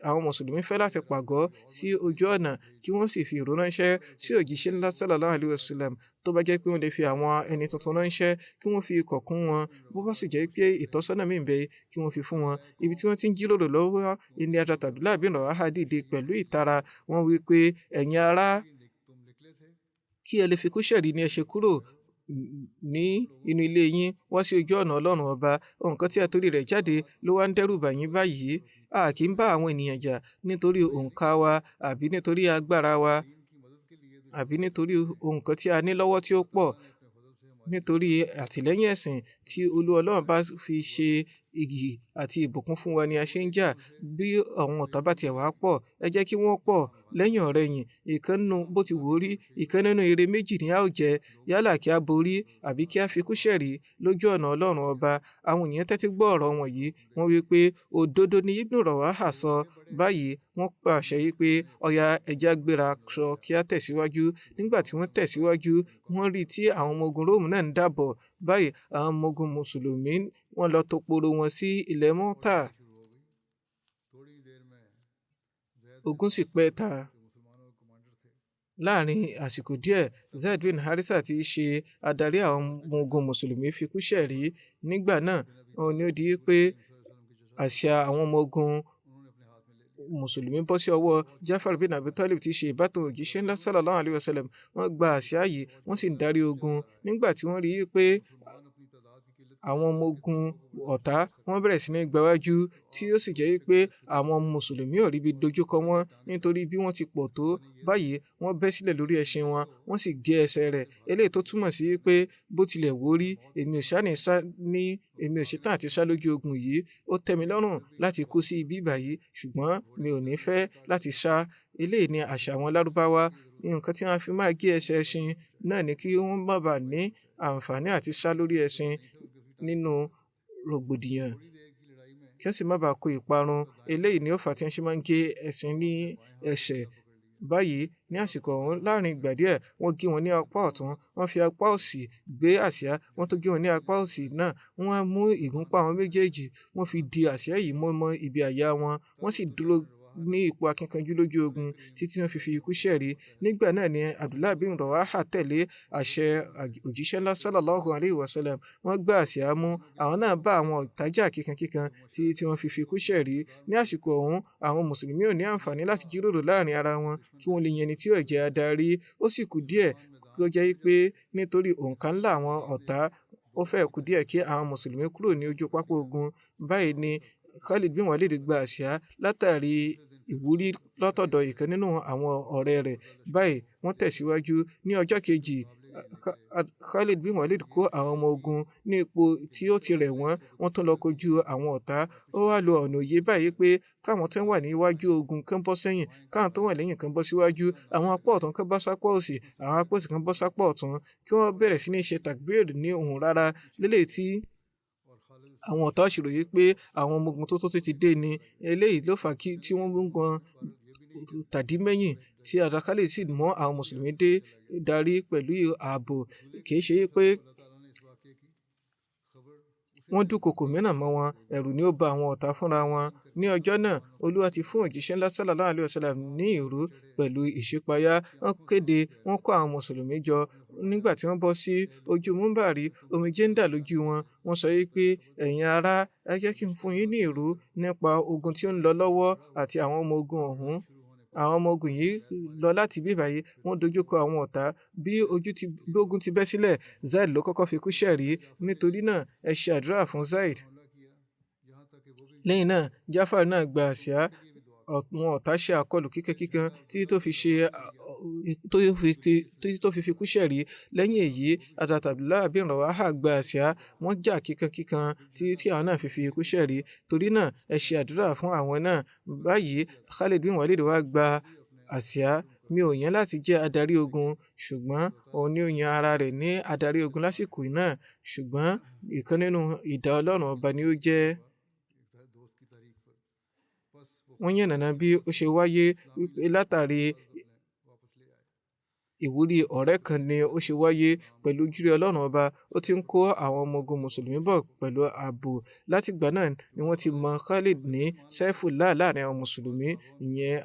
Speaker 2: àwọn Mùsùlùmí fẹ́ láti pàgọ́ sí ojú ọ̀nà kí wọ́n sì fi ìró ránṣẹ́ sí òjíṣẹ́ ńlá sallallahu alaihi wasallam. Tó bá jẹ́ pé wọ́n lè fi àwọn ẹni tuntun ránṣẹ́ kí wọ́n fi ikọ̀ kún wọn. Bó bá sì jẹ́ pé ìtọ́sọ́nà míì bẹ kí wọ́n fi fún wọn. Ibi tí wọ́n ti ń jíròrò lọ́wọ́ ni Hazrat Abdullah bin Rawaha dìde pẹ̀lú ìtara. Wọ́n wí pé ẹ̀yin ará, kí ẹ lè fi kú ṣẹ̀rí ni ẹ ṣe kúrò ní inú ilé yín wá sí ojú ọ̀nà Ọlọ́run ọba. Nǹkan tí a torí rẹ̀ jáde ló wá ń dẹ́rù bà yín báyìí. A kì í bá àwọn ènìyàn jà nítorí òǹkà wa àbí nítorí agbára wa àbí nítorí nǹkan tí a ní lọ́wọ́ tí ó pọ̀. Nítorí àtìlẹ́yìn ẹ̀sìn tí Olúwa Ọlọ́run bá fi ṣe iyì àti ìbùkún fún wa ni a ṣe ń jà. Bí àwọn ọ̀tá bá tiẹ̀ wá pọ̀, ẹ jẹ́ kí wọ́n pọ̀ lẹ́yìn ọ̀rẹyìn. Ìkan nínú bó ti wù ú rí, ìkan nínú ère méjì ni a ó jẹ. Yálà kí a borí àbí kí a fi kú ṣẹ̀rí lójú ọ̀nà Ọlọ́run ọba. Àwọn ènìyàn tẹ́tí gbọ́ ọ̀rọ̀ wọ̀nyí. Wọ́n wí pé òdodo ni Ibn Rawaha sọ. Báyìí wọ́n pàṣẹ yí pé ọ̀yá ẹja gbéra sọ kí a tẹ̀síwájú. Nígbà tí wọ́n tẹ̀síwájú, wọ́n rí tí àwọn ọmọ ogun Róòmù náà ń dàbọ̀. Báyìí àwọn ọmọ ogun Mùsùlùmí wọ́n lọ toporo wọn sí ilẹ̀ Mọ́tà. Ogun sì pẹ́ ta. Láàrin àsìkò díẹ̀, Zaid bin Harisa tí í ṣe adarí àwọn ọmọ ogun Mùsùlùmí fi kú ṣẹ̀rí. Nígbà náà òun ni ó di pé àsíá àwọn ọmọ ogun Mùsùlùmí bọ́ sí ọwọ́ Jafar bin Abi Talib tí í ṣe ìbátan òjíṣẹ́ ńlá sallallahu alaihi wasallam. Wọ́n gba àsíá yìí, wọ́n sì ń darí ogun. Nígbà tí wọ́n rí i pé àwọn ọmọ ogun ọ̀tá wọ́n bẹ̀rẹ̀ sí ní gbáwájú, tí ó sì jẹ́ pé àwọn Mùsùlùmí ò rí bí dojúkọ wọn nítorí bí wọ́n ti pọ̀ tó. Báyìí wọ́n bẹ́ sílẹ̀ lórí ẹṣin wọn, wọ́n sì gé ẹsẹ̀ rẹ̀. Eléyìí tó túmọ̀ sí pé bó tilẹ̀ wó rí, èmi ò ṣetán àti sá lójú ogun yìí. Ó tẹ́ mi lọ́rùn láti kú sí ibi báyìí, ṣùgbọ́n mi ò ní fẹ́ láti sá. Eléyìí ni àṣà àwọn Lárúbáwá. Nǹkan tí wọ́n fi máa gé ẹsẹ̀ ẹṣin náà ni kí wọ́n má bàa ní àǹfààní àti sá lórí ẹṣin nínú rògbòdìyàn, kí wọ́n sì má bàa kó ìparun. Eléyìí ni ó fà á tí wọ́n ṣe máa ń gé ẹṣin ní ẹsẹ̀. Báyìí ní àsìkò ọ̀hún, láàrin ìgbà díẹ̀, wọ́n gé wọn ní apá ọ̀tún, wọ́n fi apá òsì gbé àsíá, wọ́n tún gé wọn ní apá òsì náà. Wọ́n á mú ìgúnpá wọn méjèèjì, wọ́n fi di àsíá yìí mọ́ ibi àyà wọn. Wọ́n sì dúró ní ipò akíkanjú lójú ogun títí wọ́n fi ikú ṣẹ̀rí. Nígbà náà ni Abdullah bin Rawaha tẹ̀lé àṣẹ òjíṣẹ́ ńlá sallallahu alaihi wasallam. Wọ́n gbá àsíá mú. Àwọn náà bá àwọn ọ̀tá jà kíkankíkan tí wọ́n fi ikú ṣẹ̀rí. Ní àsìkò ọ̀hún, àwọn Mùsùlùmí ò ní àǹfààní láti jíròrò láàrin ara wọn kí wọ́n lè yan ẹni tí yóò jẹ́ adarí. Ó sì kù díẹ̀ kó jẹ́ pé nítorí òǹkà ńlá àwọn ọ̀tá, ó fẹ́ kù díẹ̀ kí àwọn Mùsùlùmí kúrò ní ojú pápá ogun. Báyìí ni Khalid bin Walid gba àsíá látàrí ìwúrí látọ̀dọ̀ ìkan nínú àwọn ọ̀rẹ́ rẹ̀. Báyìí wọ́n tẹ̀síwájú. Ní ọjọ́ kejì, Khalid bin Walid kó àwọn ọmọ ogun ní ipò tí ó ti rẹ̀ wọ́n. Wọ́n tún lọ kojú àwọn ọ̀tá. Ó wá lo ọ̀nà òye báyìí pé káwọn tó wà níwájú ogun kan bọ́ sẹ́yìn, káwọn tó wà lẹ́yìn kan bọ́ síwájú, àwọn apá ọ̀tún kan bọ́ sápá òsì, àwọn apá òsì kan bọ́ sápá ọ̀tún, kí wọ́n bẹ̀rẹ̀ sí ní ṣe takbir ní ohùn rárá. Lélẹ́yìí tí àwọn ọ̀tá òṣèrò yìí pé àwọn ọmọ ogun tó ti dé ni. Eléyìí ló fà kí tí wọ́n ń gan tàdí mẹ́yìn tí Khalid sì mọ́ àwọn Mùsùlùmí darí pẹ̀lú ààbò. Kì í ṣe pé wọ́n dúnkokò mìíràn mọ́ wọn. Ẹ̀rù ni ó ba àwọn ọ̀tá fúnra wọn. Ní ọjọ́ náà, Olúwa ti fún òjíṣẹ́ ńlá sallallahu alaihi wasallam ní ìró pẹ̀lú ìṣípayá. Wọ́n kéde, wọ́n kó àwọn Mùsùlùmí jọ. Nígbà tí wọ́n bọ́ sí ojú múmbàrí, omijé ń dà lójú wọn. Wọ́n sọ pé ẹ̀yin ará, ẹ jẹ́ kí n fún yín ní ìró nípa ogun tí ó ń lọ lọ́wọ́ àti àwọn ọmọ ogun ọ̀hún. Àwọn ọmọ ogun yìí lọ láti bí báyìí, wọ́n dojúkọ àwọn ọ̀tá. Bí ogun ti bẹ́ sílẹ̀, Zaid ló kọ́kọ́ fi ikú ṣẹ̀rí. Nítorí náà ẹ ṣe àdúrà fún Zaid. Lẹ́yìn náà, Jafar náà gba àsíá. Àwọn ọ̀tá ṣe àkọlù kíkankíkan títí tó fi ikú ṣẹ̀rí. Lẹ́yìn èyí, Hazrat Abdullah bin Rawaha gba àsíá. Wọ́n jà kíkankíkan títí àwọn náà fi ikú ṣẹ̀rí. Torí náà ẹ ṣe àdúrà fún àwọn náà. Báyìí Khalid bin Walid wá gba àsíá. Mi ò yàn láti jẹ́ adarí ogun, ṣùgbọ́n òun ni ó yan ara rẹ̀ ní adarí ogun lásìkò náà. Ṣùgbọ́n ìkan nínú ìdá Ọlọ́run ọba ni ó jẹ́. Wọ́n yànnàná bí ó ṣe wáyé látàrí ìwúrí ọ̀rẹ́ kan ni ó ṣe wáyé pẹ̀lú ojúrere Ọlọ́run ọba. Ó ti ń kó àwọn ọmọ ogun mùsùlùmí bọ̀ pẹ̀lú ààbò. Látìgbà náà ni wọ́n ti mọ Khalid ní Saifullah láàrin àwọn mùsùlùmí, ìyẹn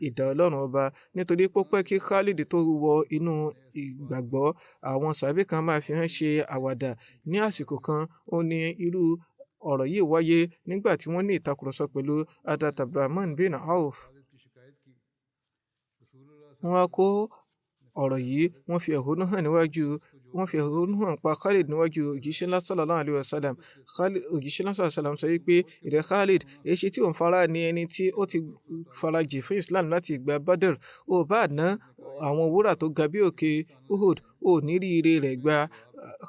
Speaker 2: idà Ọlọ́run ọba. Nítorí pé ó pẹ́ kí Khalid tó wọ inú ìgbàgbọ́, àwọn sàábé kan máa fi hàn ṣe àwàdà. Ní àsìkò kan, ó ní irú ọ̀rọ̀ yìí wáyé nígbà tí wọ́n ní ìtàkùrọ̀sọ pẹ̀lú Hazrat Abdurrahman bin Auf. Wọ́n wá kó ọ̀rọ̀ yìí, wọ́n fi ẹ̀hónú hàn pa Khalid níwájú òjíṣẹ́ ńlá sallallahu alaihi wasallam. Òjíṣẹ́ ńlá sallallahu alaihi wasallam sọ wípé, ìrẹ́ Khalid, èéṣe tí ò ń fara ní ẹni tí ó ti farajì fún Islam láti ìgbà Badr? Ó bá ná àwọn wúrà tó ga bí òkè Uhud, ó ní rí ire rẹ̀ gbà.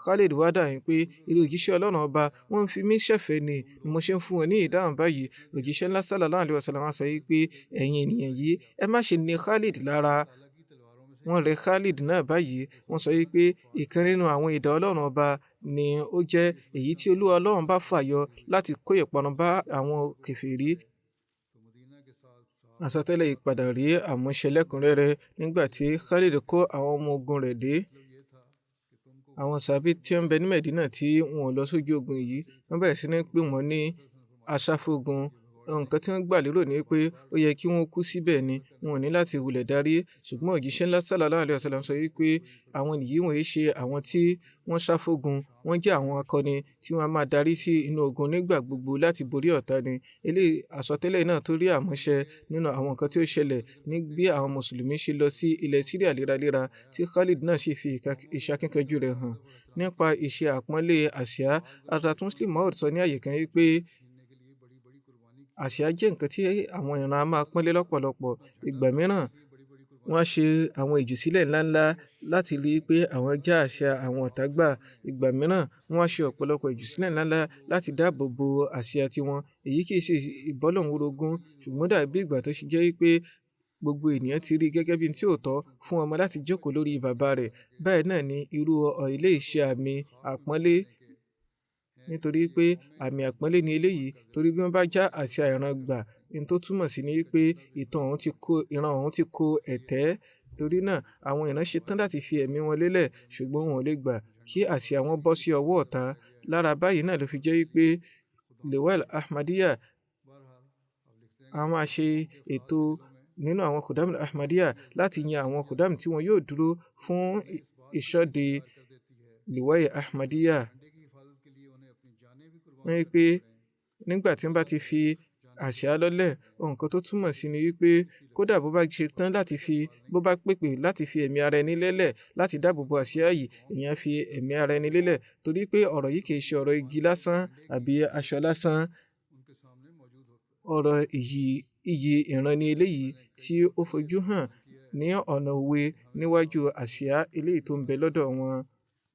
Speaker 2: Khalid wá dáhùn pé, irú òjíṣẹ́ Ọlọ́run ọba, wọ́n ń fi mí ṣẹ̀fẹ̀ ni mo ṣe ń fún wọn ní ìdáhùn báyìí. Òjíṣẹ́ ńlá sallallahu alaihi wasallam sọ wípé, ẹ̀yin ènìyàn yìí, ẹ má ṣe ní Khalid lára. Wọ́n rẹ Khalid náà báyìí. Wọ́n sọ wípé ìkan nínú àwọn idà Ọlọ́run ọba ni ó jẹ́ èyí tí Olúwa Ọlọ́run bá fàyọ láti kó ìparun bá àwọn kèfèrí. Àsọtẹ́lẹ̀ yìí padà rí àmúṣẹ lẹ́kùnrẹ́rẹ́ nígbà tí Khalid kó àwọn ọmọ ogun rẹ̀ dé. Àwọn sàábé tí ń bẹ ní Mẹ̀dínà tí wọn ò lọ sójú ogun yìí, wọ́n bẹ̀rẹ̀ sí ní pè wọ́n ní aṣáfógun. Nǹkan tí wọ́n gbà lérò ni pé ó yẹ kí wọ́n kú síbẹ̀ ni, wọn ò ní láti wulẹ̀ darí. Ṣùgbọ́n òjíṣẹ́ ńlá sallallahu alaihi wasallam sọ wípé àwọn yìí wọ̀nyí ṣe àwọn tí wọ́n ṣáfógun, wọ́n jẹ́ àwọn akọni tí wọ́n máa darí sí inú ogun nígbà gbogbo láti borí ọ̀tá ni. Eléyìí àsọtẹ́lẹ̀ náà tó rí àmúṣẹ nínú àwọn nǹkan tí ó ṣẹlẹ̀ ní bí àwọn mùsùlùmí ṣe lọ sí ilẹ̀ Syria léraléra, tí Khalid náà sì fi ìṣakíkanjú rẹ̀ hàn. Nípa ìṣe àpọ́nlé àsíá, Hazrat Muslim Maud sọ ní àyè kan wípé àsíá jẹ́ nǹkan tí àwọn ìran a máa pọ́nlé lọ́pọ̀lọpọ̀. Ìgbà mìíràn wọ́n á ṣe àwọn ìjùsílẹ̀ ńláńlá láti rí i pé àwọn já àsíá àwọn ọ̀tá gbà. Ìgbà mìíràn wọ́n á ṣe ọ̀pọ̀lọpọ̀ ìjùsílẹ̀ ńláńlá láti dáàbò bo àsíá tiwọn. Èyí kì í ṣe ìbọ́lọ́run orogún, ṣùgbọ́n dàbí ìgbà tó ṣe jẹ́ wípé gbogbo ènìyàn ti rí gẹ́gẹ́ bí tí ò tọ́ fún ọmọ láti jókòó lórí bàbá rẹ̀. Bẹ́ẹ̀ náà ni irú ilé ìṣe àmì àpọ́nlé, nítorí pé àmì àpọ́nlé ni eléyìí. Torí bí wọ́n bá já àsíá ìran gbà, ohun tó túmọ̀ sí ni wípé ìran ọ̀hún ti kó ẹ̀tẹ́. Torí náà àwọn ìran ṣetán láti fi ẹ̀mí wọn lélẹ̀, ṣùgbọ́n wọn ò lè gbà kí àsíá wọn bọ́ sí ọwọ́ ọ̀tá. Lára báyìí náà ló fi jẹ́ wípé Liwal Ahmadiyya a máa ṣe ètò nínú àwọn Khuddam Ahmadiyya láti yan àwọn Khuddam tí wọn yóò dúró fún ìṣọ́de Liwal Ahmadiyya. Wọ́n rí pé nígbà tí wọ́n bá ti fi àsíá lọ́lẹ̀, nǹkan tó túmọ̀ sí ni wípé kódà bó bá pèpè láti fi ẹ̀mí ara ẹni lélẹ̀ láti dáàbò bo àsíá yìí, èèyàn fi ẹ̀mí ara ẹni lélẹ̀. Torí pé ọ̀rọ̀ yìí kì í ṣe ọ̀rọ̀ igi lásán àbí aṣọ lásán. Ọ̀rọ̀ iyì ìran ni eléyìí tí ó fojú hàn ní ọ̀nà òwe níwájú àsíá eléyìí tó ń bẹ lọ́dọ̀ wọn.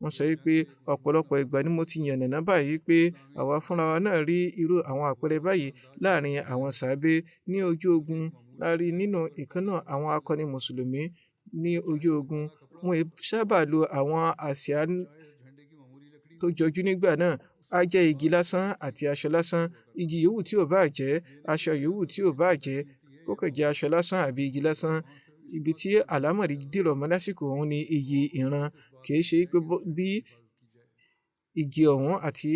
Speaker 2: Wọ́n sọ wípé ọ̀pọ̀lọpọ̀ ìgbà ni mo ti yànnàná báyìí pé àwa fúnra wa náà rí irú àwọn àpẹẹrẹ báyìí láàrin àwọn sàábé ní ojú ogun. A rí nínú ìkan àwọn akọni mùsùlùmí ní ojú ogun. Wọn sábà lo àwọn àsíá tó jọjú nígbà náà. Á jẹ́ igi lásán àti aṣọ lásán. Igi yòówù tí ò bá jẹ́, aṣọ yòówù tí ò bá jẹ́, ó kàn jẹ́ aṣọ lásán àbí igi lásán. Ibi tí àlámọ̀rí dìrọ̀ mọ́ lásìkò ọ̀hún ni iyì ìran. Kì í ṣe pé bí igi ọ̀hún àti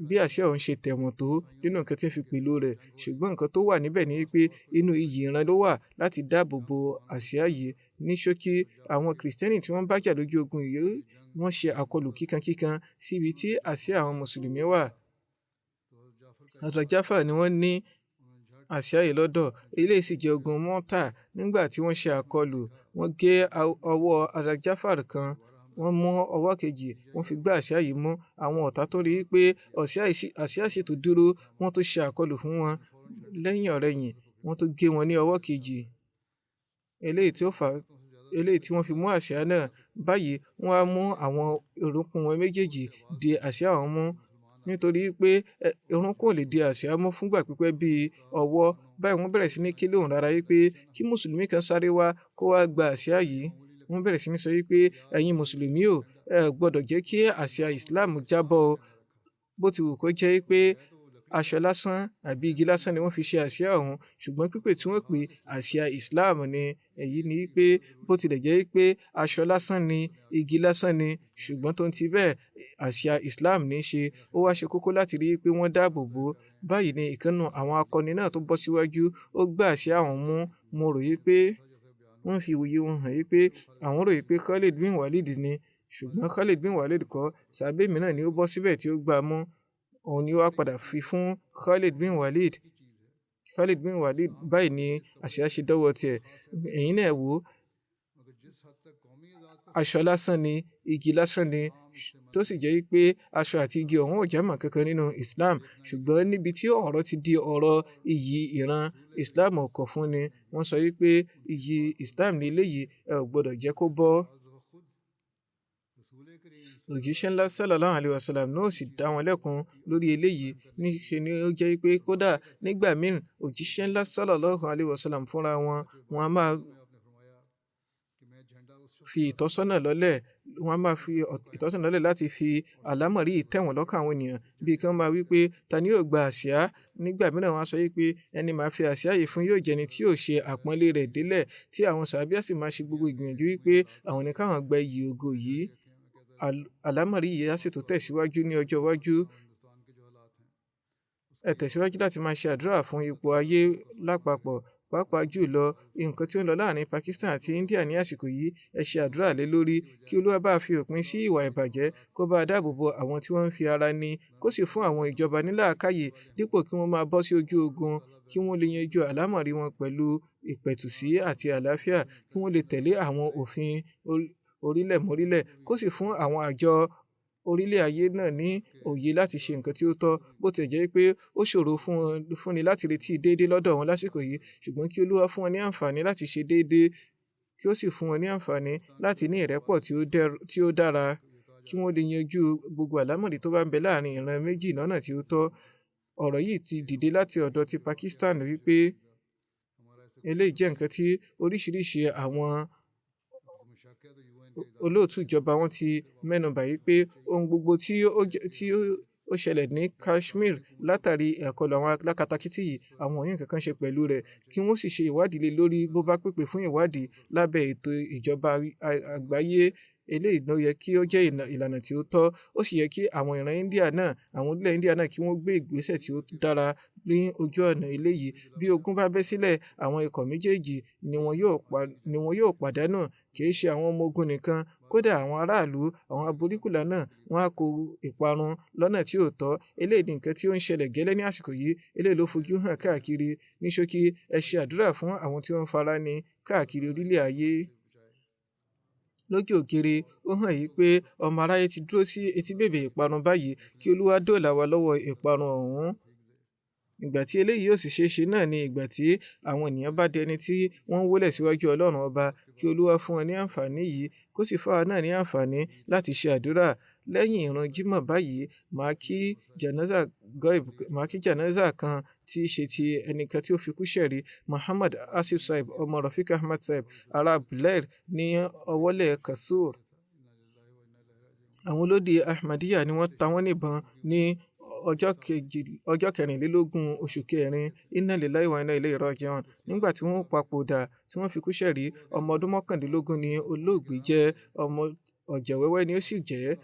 Speaker 2: bí àsíá ọ̀hún ṣe tẹ̀wọ̀n tó nínú nǹkan tí ń fi pèlò rẹ̀, ṣùgbọ́n nǹkan tó wà níbẹ̀ ni wípé inú iyì ìran ló wà láti dáàbò bo àsíá yìí. Ní ṣókí, àwọn Kìrìsìtẹ́nì tí wọ́n bá jà lójú ogun yìí, wọ́n ṣe àkọlù kíkankíkan síbi tí àsíá àwọn mùsùlùmí wà. Hazrat Jafar ni wọ́n ní àsíá yìí lọ́dọ̀. Eléyìí sì jẹ́ ogun Mọ́tà. Nígbà tí wọ́n ṣe àkọlù, wọ́n gé ọwọ́ Hazrat Jafar kan, wọ́n mú ọwọ́ kejì, wọ́n fi gbá àsíá yìí mú. Àwọn ọ̀tá tó rí i pé àsíá sì tún dúró, wọ́n tún ṣe àkọlù fún wọn. Lẹ́yìn ọ̀rẹyìn, wọ́n tún gé wọn ní ọwọ́ kejì. Eléyìí tí wọ́n fi mú àsíá náà. Báyìí wọ́n á mú àwọn orúnkún wọn méjèèjì di àsíá ọ̀hún mú. Nítorí pé orúnkún ò lè di àsíá mú fúngbà pípẹ́ bíi ọwọ́. Báyìí wọ́n bẹ̀rẹ̀ sí ní kí lóhùn rárá wípé kí mùsùlùmí kan sáré wá kó wá gba àsíá yìí. Wọ́n bẹ̀rẹ̀ sí ní sọ wípé ẹ̀yin mùsùlùmí ò, ẹ gbọ́dọ̀ jẹ́ kí àsíá Islam jábọ́. Bó ti wù kó jẹ́ pé aṣọ lásán àbí igi lásán ni wọ́n fi ṣe àsíá ọ̀hún, ṣùgbọ́n pípè tí wọ́n pè àsíá Islam ni. Èyí ni pé bó tilẹ̀ jẹ́ pé aṣọ lásán ni, igi lásán ni, ṣùgbọ́n tó ń ti bẹ́ẹ̀ àsíá Islam ní í ṣe. Ó wá ṣe kókó láti rí i pé wọ́n dáàbò bò ó. Báyìí ni ìkànnù àwọn akọni náà tó bọ́ síwájú, ó gbá àsíá ọ̀hún mú. Mo rò yí pé wọ́n fi ìwòye wọn hàn yí pé àwọn rò yí pé Khalid bin Walid ni, ṣùgbọ́n Khalid bin Walid kọ́, sàábé mìíràn ni ó bọ́ síbẹ̀ tí ó gbá a mú. Òun ni ó wá padà fi fún Khalid bin Walid. Khalid bin Walid báyìí ni àsíá ṣe dọ́wọ́ tiẹ̀. Ẹ̀yin náà wò ó, aṣọ lásán ni, igi lásán ni, tó sì jẹ́ pé aṣọ àti igi ọ̀hún ò jámọ́ kankan nínú Islam, ṣùgbọ́n níbi tí ọ̀rọ̀ ti di ọ̀rọ̀ iyì ìran, Islam ò kọ̀ fún ni. Wọ́n sọ wípé iyì Islam ní eléyìí ẹ ò gbọdọ̀ jẹ́ kó bọ́. Òjíṣẹ́ ńlá sallallahu alaihi wasallam náà sì dá wọn lẹ́kun lórí eléyìí. Níṣe ni ó jẹ́ pé kódà nígbà mìíràn òjíṣẹ́ ńlá sallallahu alaihi wasallam fúnra wọn a máa fi ìtọ́sọ́nà lọ́lẹ̀, wọ́n á máa fi ìtọ́sọ́nà lọ́lẹ̀ láti fi àlámọ̀rí ìtẹ̀wọ̀n lọ́kàn àwọn ènìyàn, bíi kí wọ́n máa wí pé ta ni yóò gba àsíá. Nígbà mìíràn wọ́n á sọ wípé ẹni máa fi àsíá yìí fún yóò jẹni tí yóò ṣe àpọ́nlé rẹ̀ délẹ̀, tí àwọn sàhábà sì máa ṣe gbogbo ìgbìyànjú wípé àwọn ní káwọn gba iyì ògo yìí. Àlámọ̀rí yìí á sì tó tẹ̀síwájú ní ọjọ́ iwájú. Ẹ tẹ̀síwájú láti máa ṣe àdúrà fún ipò ayé lápapọ̀, pàápàá jùlọ nǹkan tí ó ń lọ láàrin Pakistan àti India ní àsìkò yìí. Ẹ ṣe àdúrà lé lórí kí Olúwa bá fi òpin sí ìwà ìbàjẹ́, kó bá dáàbò bo àwọn tí wọ́n ń fi ara ní, kó sì fún àwọn ìjọba ní làákàyè dípò kí wọ́n máa bọ́ sí ojú ogun, kí wọ́n lè yanjú àlámọ̀rí wọn pẹ̀lú ìpẹ̀tùsí àti àlàáfíà, kí wọ́n lè tẹ̀lé àwọn òfin orílẹ̀ mórílẹ̀, kó sì fún àwọn àjọ orílẹ̀ ayé náà ní òye láti ṣe nǹkan tí ó tọ́. Bó ti jẹ́ pé ó ṣòro fúnni láti retí déédéé lọ́dọ̀ wọn lásìkò yìí, ṣùgbọ́n kí Olúwa fún wọn ní àǹfààní láti ṣe déédéé, kí ó sì fún wọn ní àǹfààní láti ní ìrẹ́pọ̀ tí ó dára, kí wọ́n lè yanjú gbogbo àlámọ̀rí tó bá ń bẹ láàrin ìran méjì lọ́nà tí ó tọ́. Ọ̀rọ̀ yìí ti dìde láti ọ̀dọ̀ ti Pakistan wípé eléyìí jẹ́ nǹkan tí oríṣiríṣi àwọn olóòtú ìjọba wọn ti mẹ́nubà yìí pé ohun gbogbo tí ó ṣẹlẹ̀ ní Kashmir látàrí àkọlù àwọn alákatakítí yìí, àwọn òyìn kankan ṣe pẹ̀lú rẹ̀, kí wọ́n sì ṣe ìwádìí lé lórí bó bá pèpè fún ìwádìí lábẹ́ ètò ìjọba àgbáyé. Eléyìí ló yẹ kí ó jẹ́ ìlànà tí ó tọ́. Ó sì yẹ kí àwọn ìran India náà, àwọn orílẹ̀ India náà kí wọ́n gbé ìgbésẹ̀ tí ó dára ní ojú ọ̀nà eléyìí. Bí ogun bá bẹ́ sílẹ̀, àwọn ikọ̀ méjèèjì ni wọn yóò pàdánù. Kì í ṣe àwọn ọmọ ogun nìkan, kódà àwọn aráàlú, àwọn aboríkùlà náà wọ́n á kó ìparun lọ́nà tí ò tọ́. Eléyìí ni nǹkan tí ó ń ṣẹlẹ̀ gẹ́lẹ́ ní àsìkò yìí. Eléyìí ló fojú hàn káàkiri. Ní ṣókí, ẹ ṣe àdúrà fún àwọn tí wọ́n ń fara ní káàkiri orílẹ̀ ayé. Lójú òkèrè, ó hàn yí pé ọmọ aráyé ti dúró sí etí bèbè ìparun báyìí, kí Olúwa dóòlà wa lọ́wọ́ ìparun ọ̀hún. Ìgbà tí eléyìí yóò sì ṣeé ṣe náà ni ìgbà tí àwọn ènìyàn bá di ẹni tí wọ́n ń wólẹ̀ síwájú Ọlọ́run ọba, kí Olúwa fún wọn ní àǹfààní yìí, kó sì fún àwa náà ní àǹfààní láti ṣe àdúrà. Lẹ́yìn ìran Jímọ̀ báyìí, màá kí jànáza kan tí í ṣe ti ẹnìkan tí ó fi kú ṣẹ̀rí, Muhammad Asif Saib ọmọ Rafiq Ahmad Saib ará Buler ní ọwọ́lẹ̀ Kasur. Àwọn olódì Ahmadiyya ni wọ́n ta wọ́n níbọn ní ọjọ́ 24 oṣù kẹrin, Inna lillahi wa inna ilayhi raji'un. Nígbà tí wọ́n papòdà tí wọ́n fi kú ṣẹ̀rí, ọmọ ọdún 19 ni olóògbé jẹ́, ọmọ ọ̀jẹ̀ wẹ́wẹ́ ni ó sì jẹ́,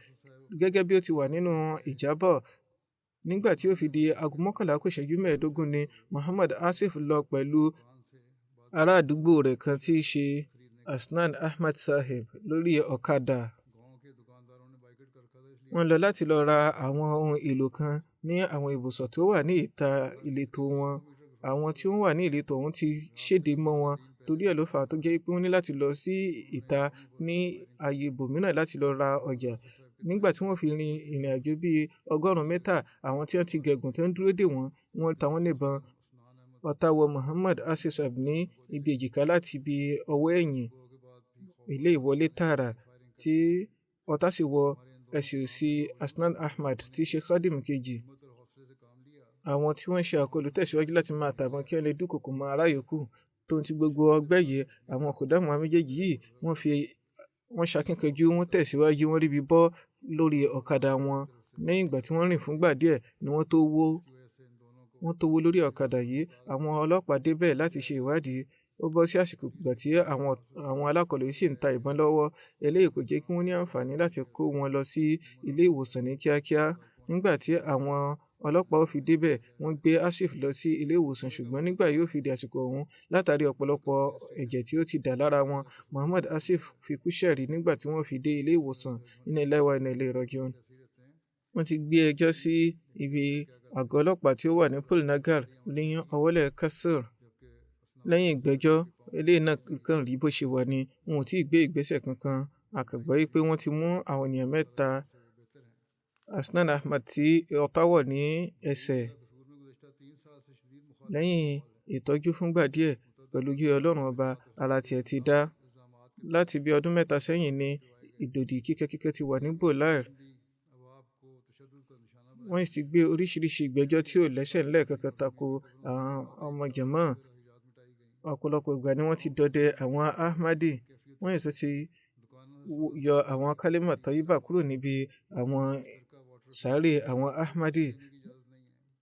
Speaker 2: gẹ́gẹ́ bí ó ti wà nínú ìjábọ̀. Nígbà tí ó fi di aago 11:15 ni Muhammad Asif lọ pẹ̀lú ará àdúgbò rẹ̀ kan tí í ṣe Asnan Ahmad Sahib lórí ọ̀kadà. Wọ́n lọ láti lọ ra àwọn ohun èlò kan ní àwọn ibùsọ̀ tó wà ní ìta ìletò wọn. Àwọn tí wọ́n wà ní ìletò ọ̀hún ti ṣèdè mọ́ wọn, torí ẹ̀ ló fà á tó jẹ́ pé wọ́n ní láti lọ sí ìta ní ààyè ibòmíràn láti lọ ra ọjà. Nígbà tí wọ́n fi rin ìrìn àjò bíi 100 mítà, àwọn tí wọ́n ti gẹ̀gùn tó ń dúró dè wọ́n, wọ́n ta wọ́n níbọn. Ọ̀tá wọ Muhammad Asif Saib ní ibi èjìká láti ibi ọwọ́ ẹ̀yìn ilé ìwọlé tààrà, tí ọ̀tá sì wọ ẹsẹ̀ òsì Asnan Ahmad tí í ṣe khadim kejì. Àwọn tí wọ́n ṣe àkọlù tẹ̀síwájú láti máa tàbọn kí wọ́n lè dúnkòokò mọ́ ará yòókù. Tó ń ti gbogbo ọgbẹ́ yìí, àwọn kòdámù méjèèjì yìí wọ́n ṣakínkanjú, wọ́n tẹ̀síwájú, wọ́n ríbi bọ́ lórí ọ̀kadà wọn. Lẹ́yìn ìgbà tí wọ́n rìn fúngbà díẹ̀ ni wọ́n tó wó. wọ́n tówó lórí ọ̀kadà yìí. Àwọn ọlọ́pàá débẹ̀ láti ṣe ìwádìí. Ó bọ́ sí àsìkò ìgbà tí àwọn alákọ̀ọ́lù yìí sì ń ta ìbọn lọ́wọ́. Eléyìí kò jẹ́ kí wọ́n ní àǹfààní láti kó wọn lọ sí ilé ìwòsàn ní kíákíá. Nígbà tí àwọn ọlọ́pàá ó fi débẹ̀, wọ́n gbé Asif lọ sí ilé ìwòsàn, ṣùgbọ́n nígbà yóò fi di àsìkò ọ̀hún, látàrí ọ̀pọ̀lọpọ̀ ẹ̀jẹ̀ tí ó ti dà lára wọn, Muhammad Asif fi kú ṣẹ̀rí nígbà tí wọ́n fi dé ilé ìwòsàn. Inna lillahi wa inna ilayhi raji'un. Wọ́n ti gbé ẹjọ́ sí ibi àgọ́ ọlọ́pàá tí ó wà ní Pulnagar ní ọwọ́lẹ̀ Kasur. Lẹ́yìn ìgbẹ́jọ́, eléyìí náà kàn rí bó ṣe wà ní wọn ò tí ì gbé ìgbésẹ̀ kankan. A kàn gbọ́ wípé wọ́n ti mú àwọn ènìyàn mẹ́ta. Hasnan Ahmad tí ọ̀tá wọ̀ ní ẹsẹ̀. Lẹ́yìn ìtọ́jú fúngbà díẹ̀ pẹ̀lú ojú Ọlọ́run ọba, ara tiẹ̀ ti dá. Láti bí ọdún mẹ́ta sẹ́yìn ni ìdòdì kíkẹ́kíkẹ́ ti wà ní Bolair. Wọ́n sì ti gbé oríṣiríṣi ìgbẹ́jọ́ tí ò lẹ́sẹ̀ ńlẹ̀ kankan tako àwọn ọmọ jàmá. Ọ̀pọ̀lọpọ̀ ìgbà ni wọ́n ti dọdẹ àwọn Ahmadi. Wọ́n sì ti yọ àwọn kálímà tọ́yíbà kúrò níbi àwọn sàárè àwọn Ahmadi.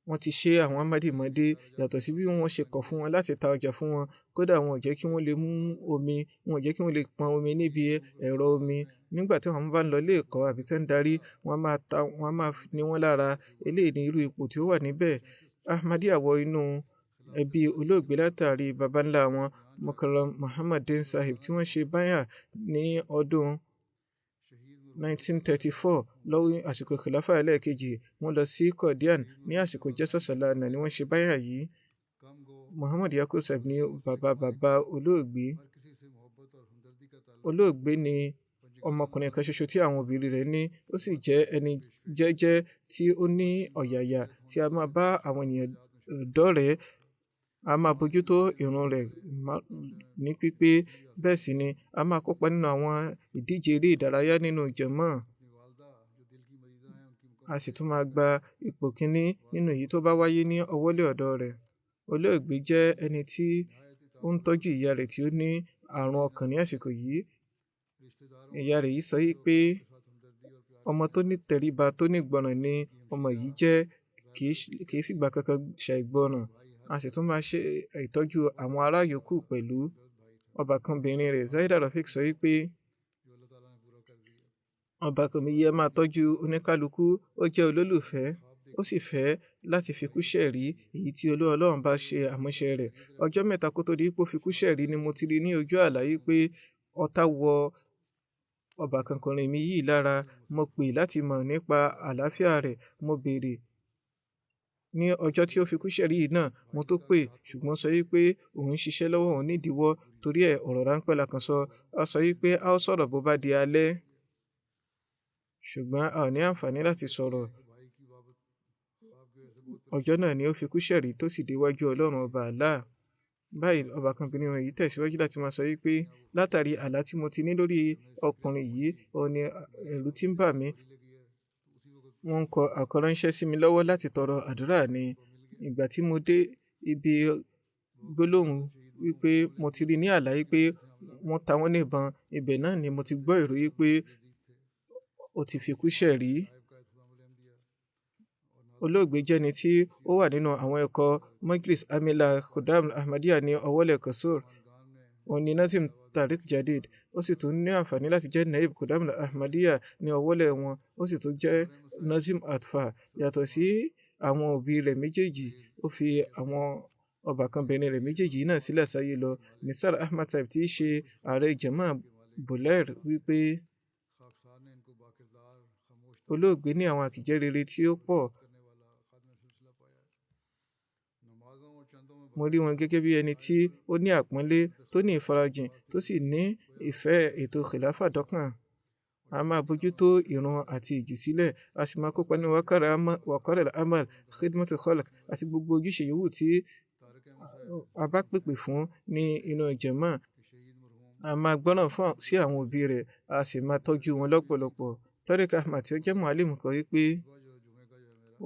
Speaker 2: Wọ́n ti ṣe àwọn Ahmadi mọ́dé yàtọ̀ sí bí wọ́n ṣe kọ̀ fún wọn láti ta ọjà fún wọn. Kódà wọn ò jẹ́ kí wọ́n lè mú omi, wọn ò jẹ́ kí wọ́n lè pọn omi níbi ẹ̀rọ omi. Nígbà tí wọ́n bá ń lọ ilé ẹ̀kọ́ àbí tí wọ́n ń darí, wọ́n máa ní wọ́n lára. Eléyìí ni irú ipò tí ó wà níbẹ̀. Ahmadiyya wọ inú ẹbí olóògbé látàrí baba ńlá wọn, Mukarram Muhammadin Sahib, tí wọ́n ṣe báyà ní ọdún 1934 lọ́wọ́ àsìkò khilafa ẹlẹ́ẹ̀kejì. Wọ́n lọ sí Qadian ní àsìkò Jasa Salana ni wọ́n ṣe báyà yìí. Muhammad Yaqub Sahib ni bàbá olóògbé. Olóògbé ni ọmọkùnrin kan ṣoṣo tí àwọn òbí rẹ̀ ní. Ó sì jẹ́ ẹni jẹ́jẹ́ tí ó ní ọ̀yàyà, tí a máa bá àwọn ènìyàn dọ́rẹ̀ẹ́. A máa bójútó ìrun rẹ̀ ní pípé. Bẹ́ẹ̀ sì ni a máa kópa nínú àwọn ìdíje eré ìdárayá nínú jàmá. A sì tún máa gba ipò kíní nínú èyí tó bá wáyé ní ọwọ́lé ọ̀dọ̀ rẹ̀. Olóògbé jẹ́ ẹni tí ó ń tọ́jú ìyá rẹ̀ tí ó ní àrùn ọkàn ní àsìkò yìí. Ìyá rẹ̀ yìí sọ pé ọmọ tó ní tẹríba, tó ní ìgbọràn ni ọmọ yìí jẹ́, kì í fìgbà kankan ṣàìgbọràn. A sì tún máa ṣe ìtọ́jú àwọn ará yòókù pẹ̀lú. Ọbàkanbìnrin rẹ̀ Zaida Rafiq sọ pé ọbàkan yìí máa tọ́jú oníkálukú. Ó jẹ́ olólùfẹ́, ó sì fẹ́ láti fikú ṣẹ̀rí èyí tí Ọlọ́run bá ṣe àmúṣe rẹ̀. Ọjọ́ mẹ́ta kó tó di pé ó fikú ṣẹ̀rí ni mo ti rí ní ojú àlá pé ọ̀tá wọ ọbàkankùnrin mi yìí lára. Mo pè láti mọ̀ nípa àlàáfíà rẹ̀. Mo béèrè ní ọjọ́ tí ó fikú ṣẹ̀rí yìí náà. Mo tó pè, ṣùgbọ́n sọ pé òun ń ṣiṣẹ́ lọ́wọ́, òun nídìíwọ́. Torí ẹ̀ ọ̀rọ̀ ráńpẹ́ la kan sọ. Ó sọ pé a ó sọ̀rọ̀ bó bá di alẹ́, ṣùgbọ́n a ò ní àǹfààní láti sọ̀rọ̀. Ọjọ́ náà ni ó fikú ṣẹ̀rí tó sì déwájú Ọlọ́run ọba Allah. Báyìí ọbàkanbìnrin rẹ̀ yìí tẹ̀síwájú láti máa sọ pé látàrí àlá tí mo ti ní lórí ọkùnrin yìí, òun ni ẹ̀rù tí ń bà mí. Wọ́n ń kọ àkọránṣẹ́ sí mi lọ́wọ́ láti tọrọ àdúrà ni. Ìgbà tí mo dé ibi gbólóhùn wípé mo ti rí ní àlá pé wọ́n ta wọ́n níbọn, ibẹ̀ náà ni mo ti gbọ́ ìró pé ó ti fikú ṣẹ̀rí. Olóògbé jẹ́ ẹni tí ó wà nínú àwọn ẹ̀kọ́ Majlis Amila Khuddam Ahmadiyya ní ọwọ́lẹ̀ Kasur. Òun ni Nazim Tariq Jadid. Ó sì tún ní àǹfààní láti jẹ́ Naib Khuddam Ahmadiyya ní ọwọ́lẹ̀ wọn. Ó sì tún jẹ́ Nazim Atfa. Yàtọ̀ sí àwọn òbí rẹ̀ méjèèjì, ó fi àwọn ọbàkanbìnrin rẹ̀ méjèèjì náà sílẹ̀ sáyé lọ. Nisar Ahmad Sahib tí í ṣe ààrẹ jàmá Bolair wípé olóògbé ní àwọn àkìjẹ́ rere tí ó pọ̀. Mo rí wọn gẹ́gẹ́ bí ẹni tí ó ní àpọ́nlé, tó ní ìfarajìn, tó sì ní ìfẹ́ ètò khilafa dọ́kàn. A máa bójútó ìrun àti ìjùsílẹ̀. A sì máa kópa ní waqar al-amal, khidmat al-khalq àti gbogbo ojúṣe yòówù tí a bá pèpè fún ní inú jàmá. A máa gbọ́ràn sí àwọn òbí rẹ̀, a sì máa tọ́jú wọn lọ́pọ̀lọpọ̀. Tariq Ahmad tí ó jẹ́ mu'allim kọ wípé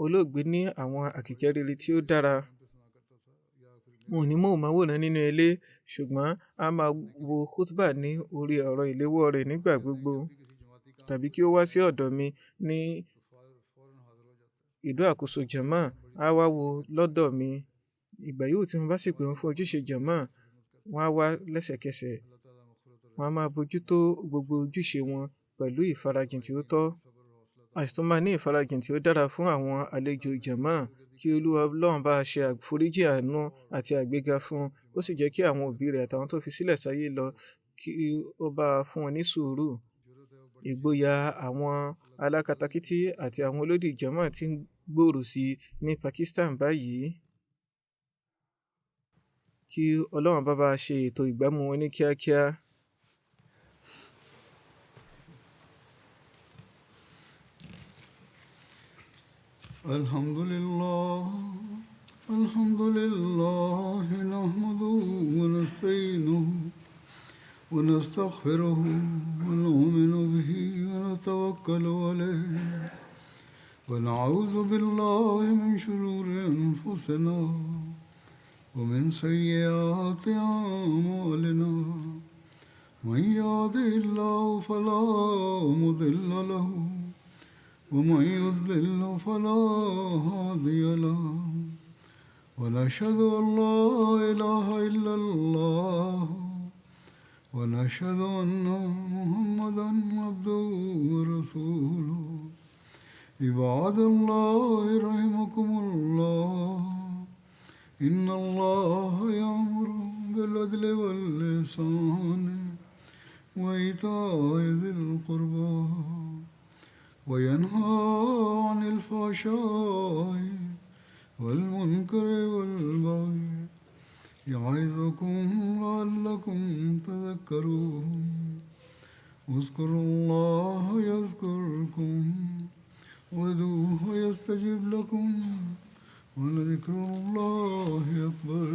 Speaker 2: olóògbé ní àwọn àkìjẹ́ rere tí ó dára. Wọn ò ní móhùnmáwòrán nínú ilé, ṣùgbọ́n a máa wo khutbah ní orí ọ̀rọ̀ ìléwọ́ rẹ̀ nígbà gbogbo, tàbí kí ó wá sí ọ̀dọ̀ mi ní ìdó àkóso jàmá á wá wo lọ́dọ̀ mi. Ìgbà yòówù tí mo bá sì pè wọ́n fún ojúṣe jàmá, wọ́n á wá lẹ́sẹ̀kẹsẹ̀. Wọ́n á máa bójútó gbogbo ojúṣe wọn pẹ̀lú ìfarajìn tí ó tọ́. A sì tún máa ní ìfarajìn tí ó dára fún àwọn àlejò jàmá, kí Olúwa Ọlọ́run bá ṣe àforíjì, àánú àti àgbéga fún, kó sì jẹ́ kí àwọn òbí rẹ̀ àtàwọn tó fi sílẹ̀ sáyé lọ, kí ó bá fún wọn ní sùúrù. Ìgboyà àwọn alákatakítí àti àwọn olódì jàmá tí ń gbòòrò sí ní Pakistan báyìí. Kí Ọlọ́run bá ṣe ètò ìgbámú wọn ní kíákíá.
Speaker 1: Alhamdulillah, alhamdulillah, nahmaduhu wa nasta'inuhu wa nastaghfiruhu wa nu'minu bihi wa natawakkalu alayhi wa na'udhu billahi min shururi anfusina wa min sayyiati a'malina. Man yahdihillahu fala mudilla lahu ومن يضلل فلا هادي له ونشهد أن لا إله إلا الله ونشهد أن محمدا عبده ورسوله. عباد الله رحمكم الله، إن الله يأمر بالعدل والإحسان وإيتاء ذي القربى وينهى عن الفحشاء والمنكر والبغي يعظكم لعلكم تذكرون. اذكروا الله يذكركم وادعوه يستجب لكم ولذكر الله أكبر.